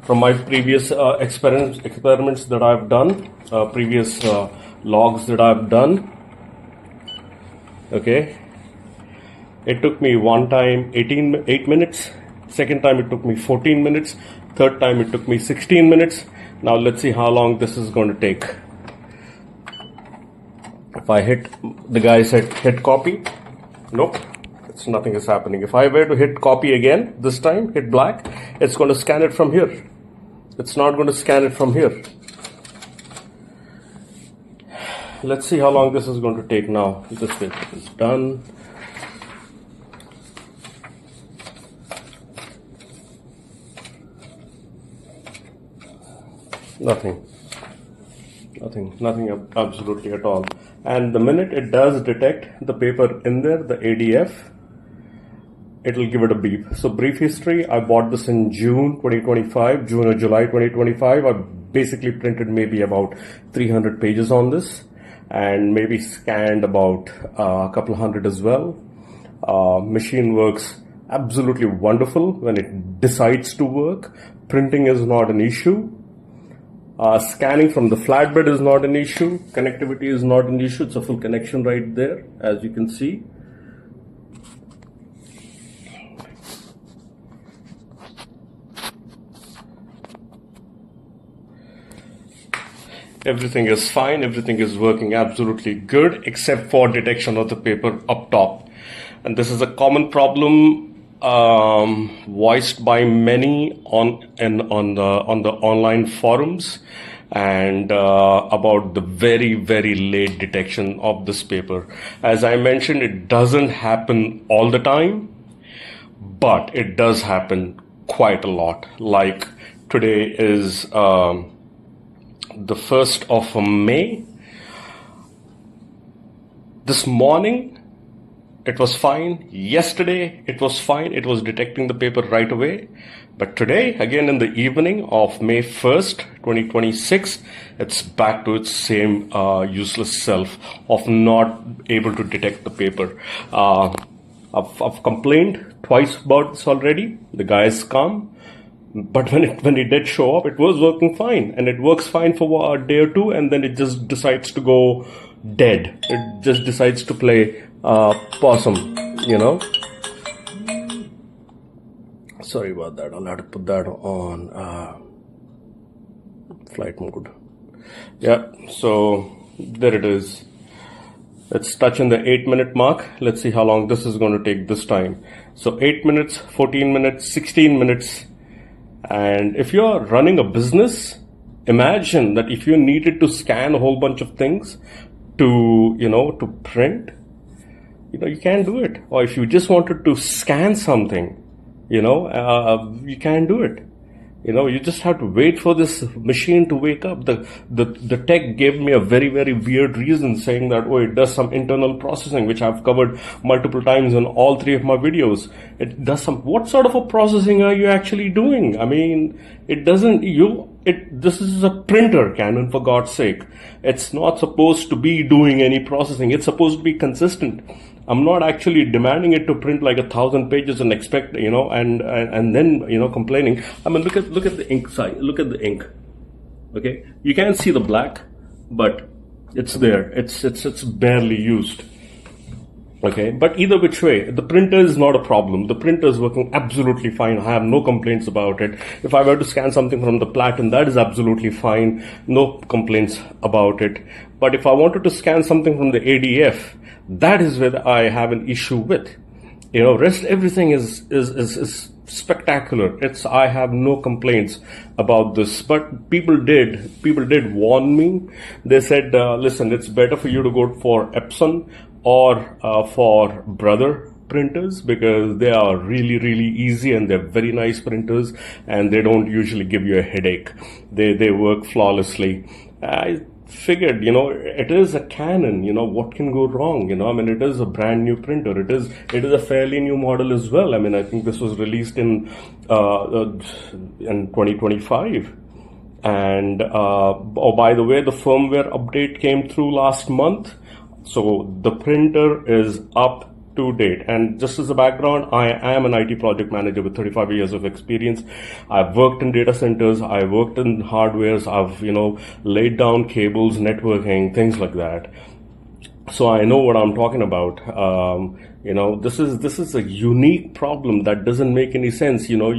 From my previous experiments that I've done, previous logs that I've done, okay, it took me one time 8 minutes, second time it took me 14 minutes, third time it took me 16 minutes. Now let's see how long this is going to take. If I hit, the guy said hit copy. Nope, nothing is happening. If I were to hit copy again, this time hit black, it's going to scan it from here. It's not going to scan it from here. Let's see how long this is going to take now. This paper is done. Nothing, absolutely at all. And the minute it does detect the paper in there, the ADF, it will give it a beep. So brief history, I bought this in June 2025, June or July 2025. I basically printed maybe about 300 pages on this and maybe scanned about a couple hundred as well. Machine works absolutely wonderful when it decides to work. Printing is not an issue. Scanning from the flatbed is not an issue. Connectivity is not an issue. It's a full connection right there, as you can see. Everything is fine. Everything is working absolutely good, except for detection of the paper up top. And this is a common problem voiced by many on the online forums, and about the very late detection of this paper. As I mentioned, it doesn't happen all the time, but it does happen quite a lot. Like today is the 1st of May. This morning it was fine. Yesterday it was fine. It was detecting the paper right away. But today, again in the evening of May 1st, 2026, it's back to its same useless self of not able to detect the paper. I've complained twice about this already. The guy is calm. But when it did show up, it was working fine. And it works fine for a day or two, and then it just decides to go dead. It just decides to play possum, you know. Sorry about that. I'll have to put that on flight mode. Yeah, so there it is. Let's touch in the 8-minute mark. Let's see how long this is going to take this time. So 8 minutes, 14 minutes, 16 minutes. And if you're running a business, imagine that if you needed to scan a whole bunch of things to, to print, you can't do it. Or if you just wanted to scan something, you can't do it. You just have to wait for this machine to wake up. The tech gave me a very weird reason, saying that, it does some internal processing, which I've covered multiple times in all 3 of my videos. It does what sort of a processing are you actually doing? I mean, it doesn't, this is a printer, Canon, for God's sake. It's not supposed to be doing any processing. It's supposed to be consistent. I'm not actually demanding it to print like 1,000 pages and expect, and then, complaining. I mean, look at the ink size. Look at the ink. Okay. You can't see the black, but it's there. It's barely used. Okay, but either which way, the printer is not a problem. The printer is working absolutely fine. I have no complaints about it. If I were to scan something from the Platinum, that is absolutely fine. No complaints about it. But if I wanted to scan something from the ADF, that is where I have an issue with. You know, rest everything is spectacular. I have no complaints about this. But people did warn me. They said, listen, it's better for you to go for Epson or for Brother printers, because they are really easy and they're very nice printers, and they don't usually give you a headache. They work flawlessly. I figured, you know, it is a Canon, you know, what can go wrong? You know, I mean, it is a brand new printer. It is a fairly new model as well. I mean, I think this was released in 2025. And oh, by the way, the firmware update came through last month. So the printer is up to date. And just as a background, I am an IT project manager with 35 years of experience. I've worked in data centers, I've worked in hardwares, I've, you know, laid down cables, networking, things like that. So I know what I'm talking about. You know, this is a unique problem that doesn't make any sense. You know,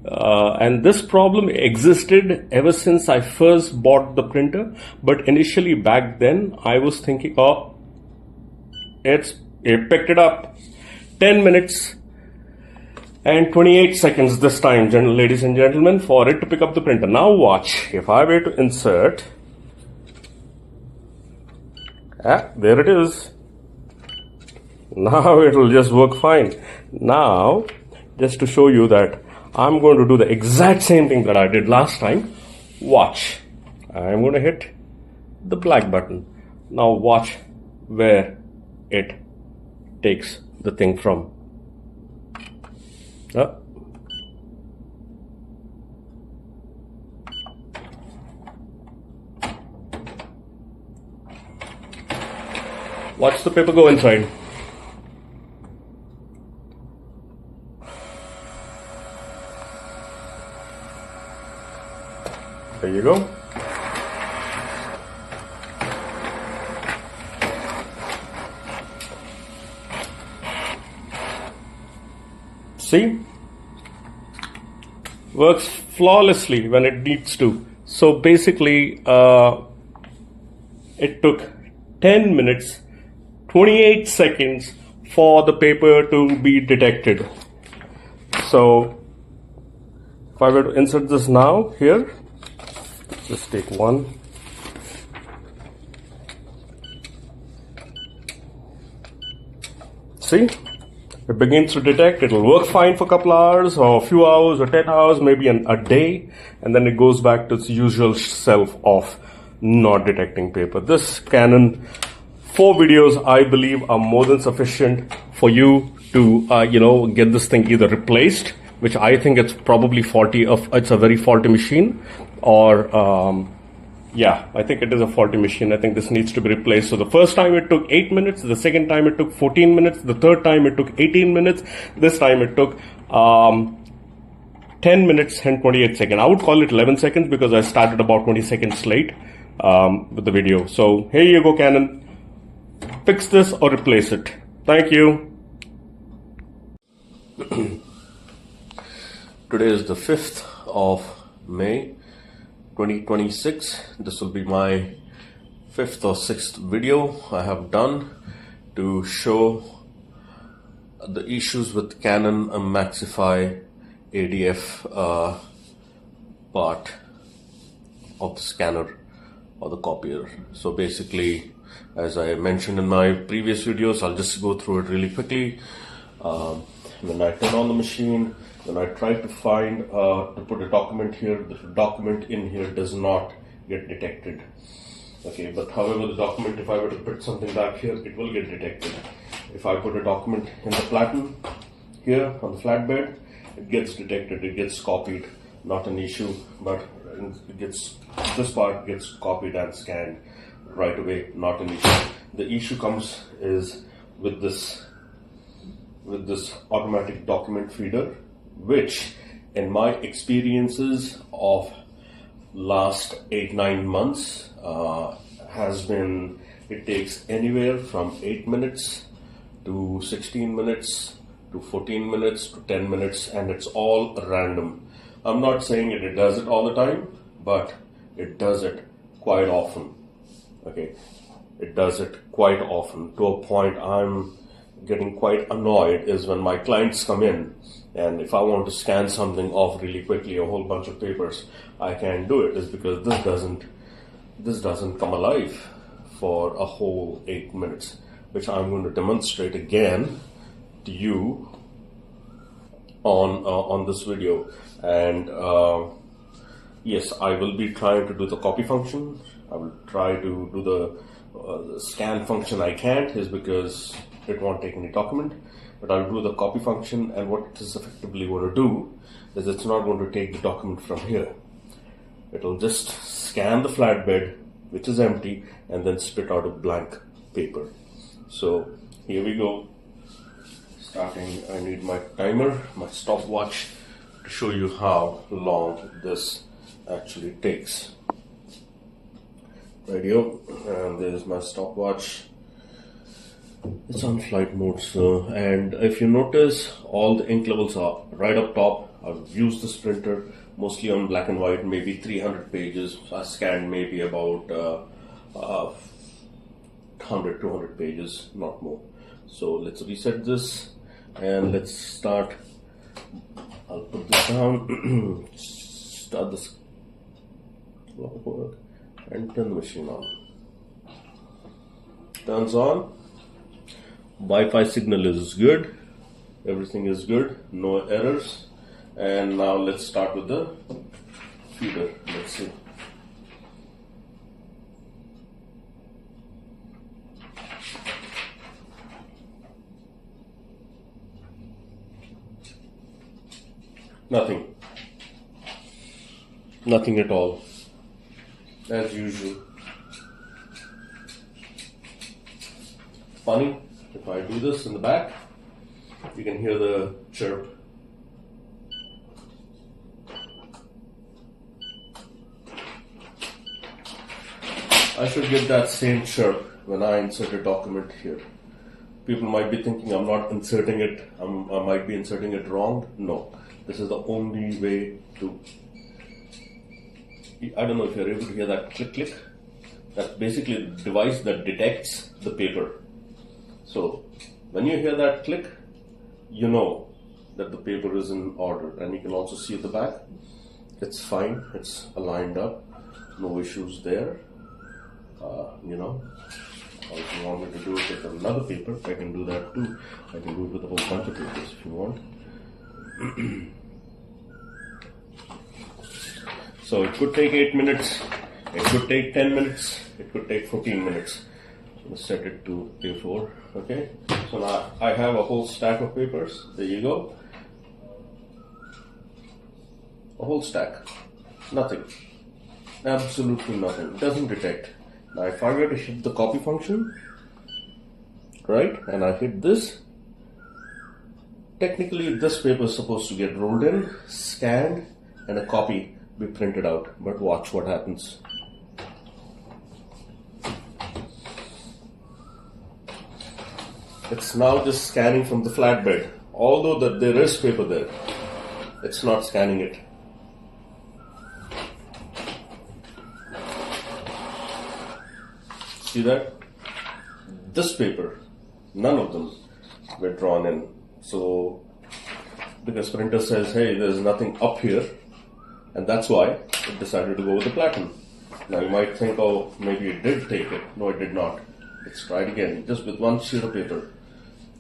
and this problem existed ever since I first bought the printer. But initially back then, I was thinking, oh, it picked it up. 10 minutes and 28 seconds this time, ladies and gentlemen, for it to pick up the printer. Now watch, if I were to insert, there it is. Now it will just work fine. Now, just to show you that I'm going to do the exact same thing that I did last time. Watch. I'm going to hit the black button. Now watch where it takes the thing from. Watch the paper go inside. There you go. See? Works flawlessly when it needs to. So basically, it took 10 minutes, 28 seconds for the paper to be detected. So if I were to insert this now here, just take one. See? It begins to detect. It'll work fine for a couple hours or a few hours or 10 hours, maybe a day, and then it goes back to its usual self of not detecting paper. This Canon 4 videos, I believe, are more than sufficient for you to, you know, get this thing either replaced, which I think it's probably faulty. It's a very faulty machine, or yeah, I think it is a faulty machine. I think this needs to be replaced. So the first time it took 8 minutes, the second time it took 14 minutes, the third time it took 18 minutes, this time it took 10 minutes and 28 seconds. I would call it 11 seconds because I started about 20 seconds late with the video. So here you go, Canon. Fix this or replace it. Thank you. Today is the 5th of May 2026. This will be my 5th or 6th video I have done to show the issues with Canon Maxify ADF part of the scanner or the copier. So basically, as I mentioned in my previous videos, I'll just go through it really quickly. When I turn on the machine, when I try to find to put a document here, the document in here does not get detected. Okay, but however, the document, if I were to put something back here, it will get detected. If I put a document in the Platinum here on the flatbed, it gets detected, it gets copied, not an issue, but it gets, this part gets copied and scanned right away, not an issue. The issue comes is with this automatic document feeder, which in my experiences of last 8-9 months has been, it takes anywhere from 8 minutes to 16 minutes to 14 minutes to 10 minutes, and it's all random. I'm not saying it does it all the time, but it does it quite often. Okay, it does it quite often to a point I'm getting quite annoyed is when my clients come in, and if I want to scan something off really quickly, a whole bunch of papers, I can't do it. Is because this doesn't come alive for a whole 8 minutes, which I'm going to demonstrate again to you on this video. And yes, I will be trying to do the copy function. I will try to do the scan function. I can't is because it won't take any document, but I'll do the copy function, and what it is effectively going to do is it's not going to take the document from here. It'll just scan the flatbed, which is empty, and then spit out a blank paper. So here we go. Starting, I need my timer, my stopwatch, to show you how long this actually takes. Radio, and there's my stopwatch. It's on flight mode, so, and if you notice, all the ink levels are right up top. I've used this printer mostly on black and white, maybe 300 pages. I scanned maybe about 100, 200 pages, not more. So let's reset this and let's start. I'll put this down, start this clockwork, and turn the machine on. Turns on. Wi-Fi signal is good. Everything is good. No errors. And now let's start with the feeder. Let's see. Nothing. Nothing at all. As usual. Funny, if I do this in the back, you can hear the chirp. I should get that same chirp when I insert a document here. People might be thinking I'm not inserting it, I might be inserting it wrong. No, this is the only way to. I don't know if you're able to hear that click click. That's basically the device that detects the paper. So when you hear that click, you know that the paper is in order, and you can also see at the back, it's fine, it's aligned up, no issues there. You know, or if you want me to do it with another paper, I can do that too. I can do it with a whole bunch of papers if you want. So it could take 8 minutes, it could take 10 minutes, it could take 14 minutes. Let's set it to A4. Okay, so now I have a whole stack of papers. There you go. A whole stack. Nothing. Absolutely nothing. It doesn't detect. Now if I were to hit the copy function, right, and I hit this, technically this paper is supposed to get rolled in, scanned, and a copy be printed out. But watch what happens. It's now just scanning from the flatbed. Although that there is paper there, it's not scanning it. See that? This paper, none of them were drawn in. So, because printer says, hey, there's nothing up here, and that's why it decided to go with the platinum. Now you might think, oh, maybe it did take it. No, it did not. Let's try it again, just with one sheet of paper,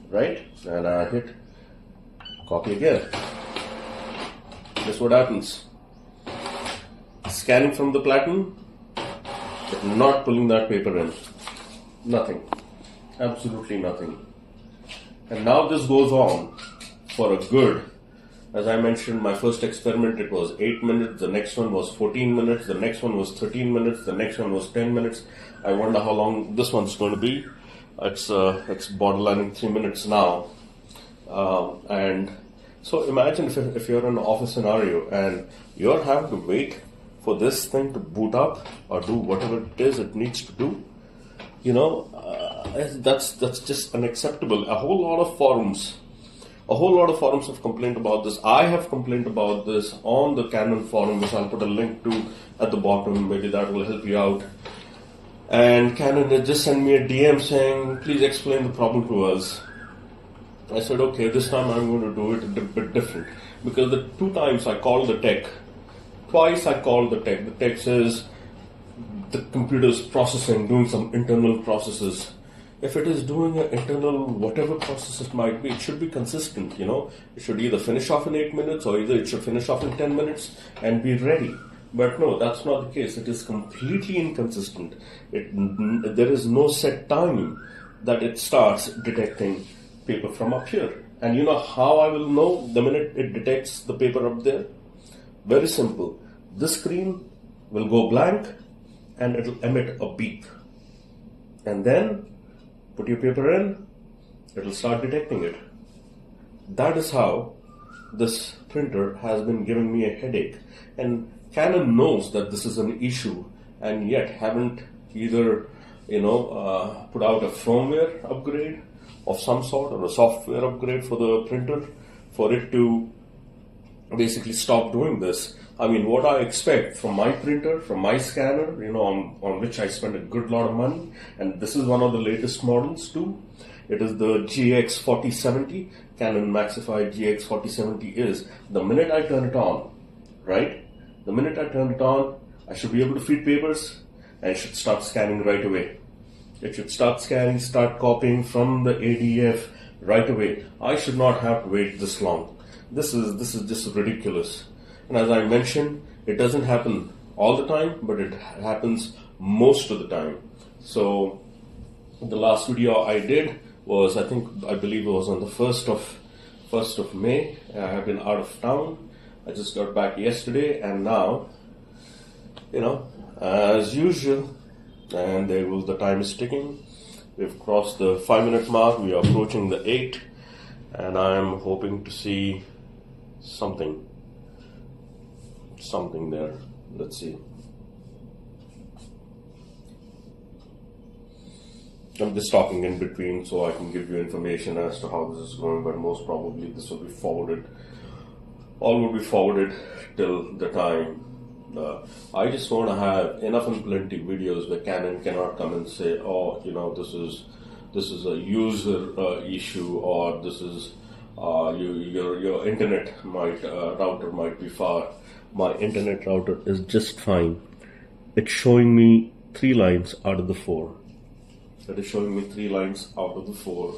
right? And I hit copy again. Guess what happens? Scanning from the platinum, but not pulling that paper in. Nothing. Absolutely nothing. And now this goes on for a good, as I mentioned, my first experiment, it was 8 minutes, the next one was 14 minutes, the next one was 13 minutes, the next one was 10 minutes. I wonder how long this one's going to be. It's borderlining 3 minutes now. And so imagine if you're in an office scenario and you're having to wait for this thing to boot up or do whatever it is it needs to do. You know, That's just unacceptable. A whole lot of forums have complained about this. I have complained about this on the Canon forum, which I'll put a link to at the bottom. Maybe that will help you out. And Canon had just sent me a DM saying, please explain the problem to us. I said, okay, this time I'm going to do it a bit different. Because the 2 times I called the tech, twice I called the tech. The tech says the computer's processing, doing some internal processes. If it is doing an internal, whatever process it might be, it should be consistent, you know. It should either finish off in 8 minutes or either it should finish off in 10 minutes and be ready. But no, that's not the case. It is completely inconsistent. There is no set time that it starts detecting paper from up here. And you know how I will know the minute it detects the paper up there? Very simple. This screen will go blank and it will emit a beep. And then put your paper in, it will start detecting it. That is how this printer has been giving me a headache. And Canon knows that this is an issue and yet haven't either, put out a firmware upgrade of some sort or a software upgrade for the printer for it to basically stop doing this. I mean, what I expect from my printer, from my scanner, on which I spend a good lot of money, and this is one of the latest models too. It is the GX4070, Canon Maxify GX4070 is. The minute I turn it on, right? The minute I turn it on, I should be able to feed papers and it should start scanning right away. It should start scanning, start copying from the ADF right away. I should not have to wait this long. This is just ridiculous. And as I mentioned, it doesn't happen all the time, but it happens most of the time. So the last video I did was, I believe it was on the 1st of May. I have been out of town. I just got back yesterday, and now, as usual, and the time is ticking. We've crossed the 5-minute mark. We are approaching the 8, and I'm hoping to see something there. Let's see. I'm just talking in between so I can give you information as to how this is going, but most probably this will be forwarded. All will be forwarded till the time. I just want to have enough and plenty videos where Canon cannot come and say, oh, this is a user issue, or this is your internet router might be far. My internet router is just fine. It's showing me 3 lines out of the 4. It is showing me 3 lines out of the 4.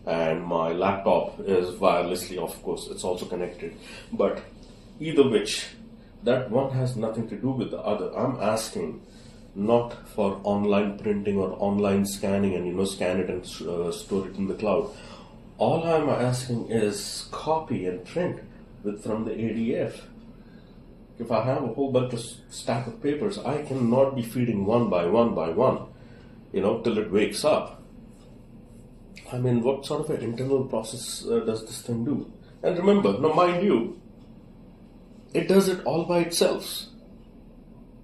And my laptop is wirelessly, of course, it's also connected. But either which, that one has nothing to do with the other. I'm asking not for online printing or online scanning and scan it and store it in the cloud. All I'm asking is copy and print from the ADF. If I have a whole bunch of stack of papers, I cannot be feeding one by one till it wakes up. I mean, what sort of an internal process does this thing do? And remember, now mind you, it does it all by itself.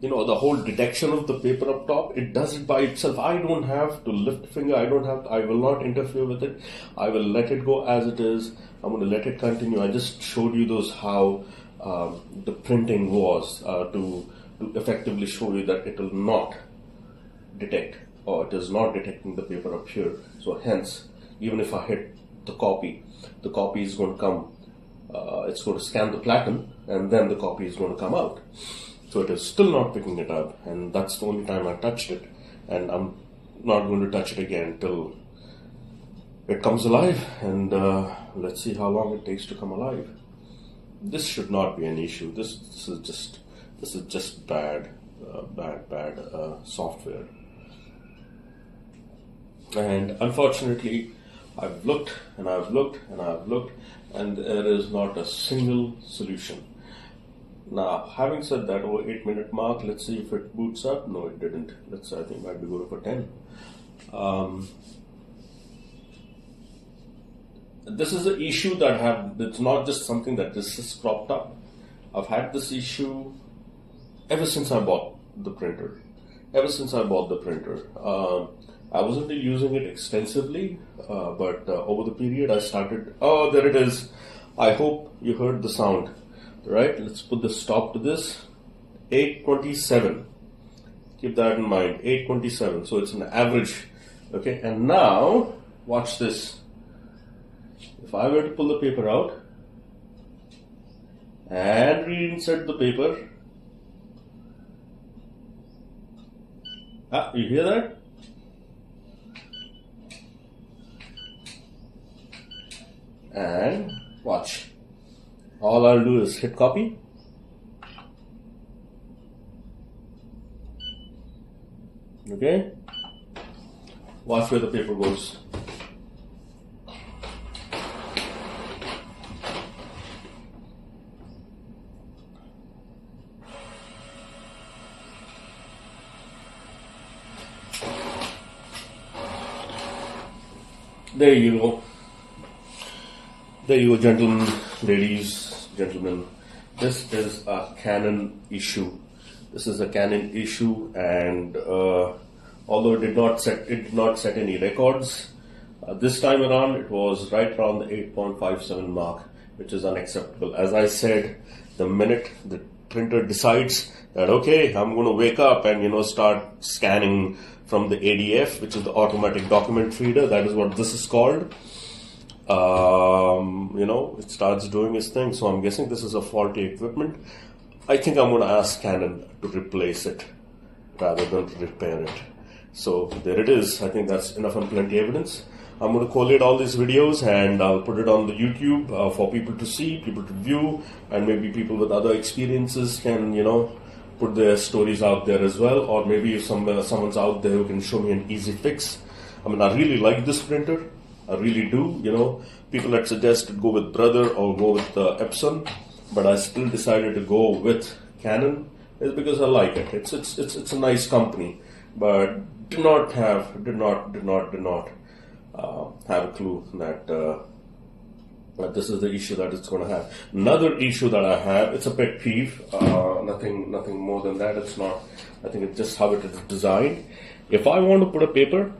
The whole detection of the paper up top, it does it by itself. I don't have to lift a finger. I will not interfere with it. I will let it go as it is. I'm going to let it continue. I just showed you how the printing was to effectively show you that it will not detect, or it is not detecting the paper up here. So hence, even if I hit the copy is going to come, it's going to scan the platen, and then the copy is going to come out. So it is still not picking it up, and that's the only time I touched it, and I'm not going to touch it again till it comes alive, and let's see how long it takes to come alive. This should not be an issue. This is just bad software. And unfortunately, I've looked and I've looked and I've looked, and there is not a single solution. Now, having said that, over 8-minute mark, let's see if it boots up. No, it didn't. I think it might be good for 10. This is an issue it's not just something that this has cropped up. I've had this issue ever since I bought the printer. I wasn't using it extensively, but over the period I started. Oh, there it is. I hope you heard the sound. Right, let's put the stop to this. 827. Keep that in mind. 827. So it's an average. Okay, and now watch this. If I were to pull the paper out and reinsert the paper, you hear that? And watch. All I'll do is hit copy. Okay. Watch where the paper goes. There you go. There you go, gentlemen, ladies, gentlemen. This is a Canon issue. This is a Canon issue, and although it did not set any records, this time around it was right around the 8.57 mark, which is unacceptable. As I said, the minute the printer decides that okay, I'm going to wake up and start scanning from the ADF, which is the automatic document feeder, that is what this is called. It starts doing its thing. So I'm guessing this is a faulty equipment. I think I'm going to ask Canon to replace it rather than repair it. So there it is. I think that's enough and plenty evidence. I'm going to collate all these videos and I'll put it on the YouTube for people to see, people to view, and maybe people with other experiences can, put their stories out there as well. Or maybe if someone's out there who can show me an easy fix. I mean, I really like this printer. I really do. People had suggested go with Brother or go with Epson, but I still decided to go with Canon. It's because I like it. It's a nice company, but did not have a clue that this is the issue that it's going to have. Another issue that I have, it's a pet peeve. Nothing more than that. It's not. I think it's just how it is designed. If I want to put a paper,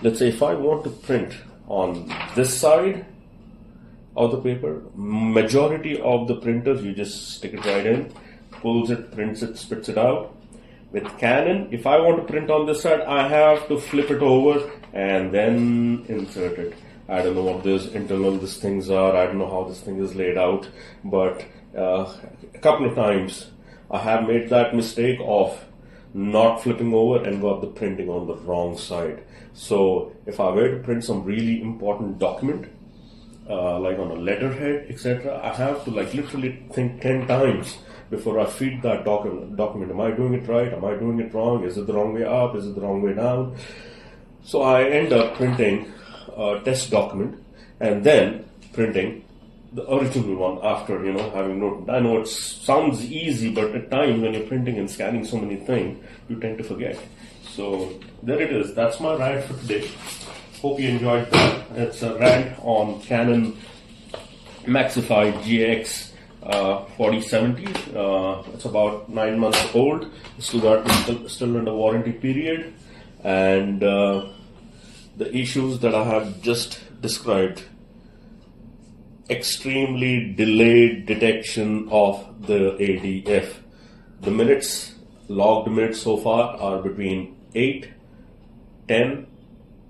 let's say if I want to print on this side of the paper, majority of the printers, you just stick it right in, pulls it, prints it, spits it out. With Canon, if I want to print on this side, I have to flip it over and then insert it. I don't know what these things are. I don't know how this thing is laid out, but a couple of times I have made that mistake of not flipping over and got the printing on the wrong side. So if I were to print some really important document, like on a letterhead, etc., I have to literally think 10 times before I feed that document. Am I doing it right? Am I doing it wrong? Is it the wrong way up? Is it the wrong way down? So I end up printing a test document and then printing the original one after, having noted. I know it sounds easy, but at times when you're printing and scanning so many things, you tend to forget. So there it is. That's my rant for today. Hope you enjoyed that. It's a rant on Canon Maxify GX4070. It's about 9 months old. Still under warranty period, and the issues that I have just described. Extremely delayed detection of the ADF. The logged minutes so far are between 8, 10,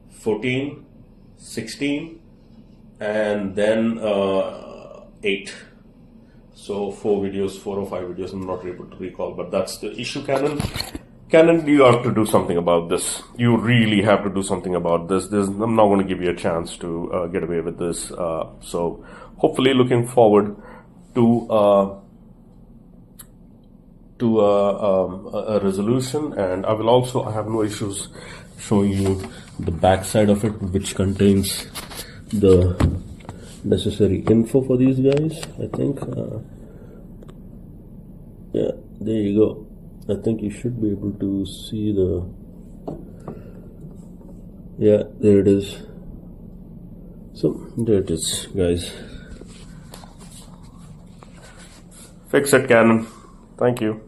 14, 16, and then 8. So 4 or 5 videos, I'm not able to recall, but that's the issue, Canon. Canon, you have to do something about this. You really have to do something about this. I'm not going to give you a chance to get away with this. So hopefully looking forward to a resolution, and I have no issues showing you the back side of it, which contains the necessary info for these guys. I think yeah, there you go. I think you should be able to see yeah, there it is. So there it is, guys. Fix it, Canon. Thank you.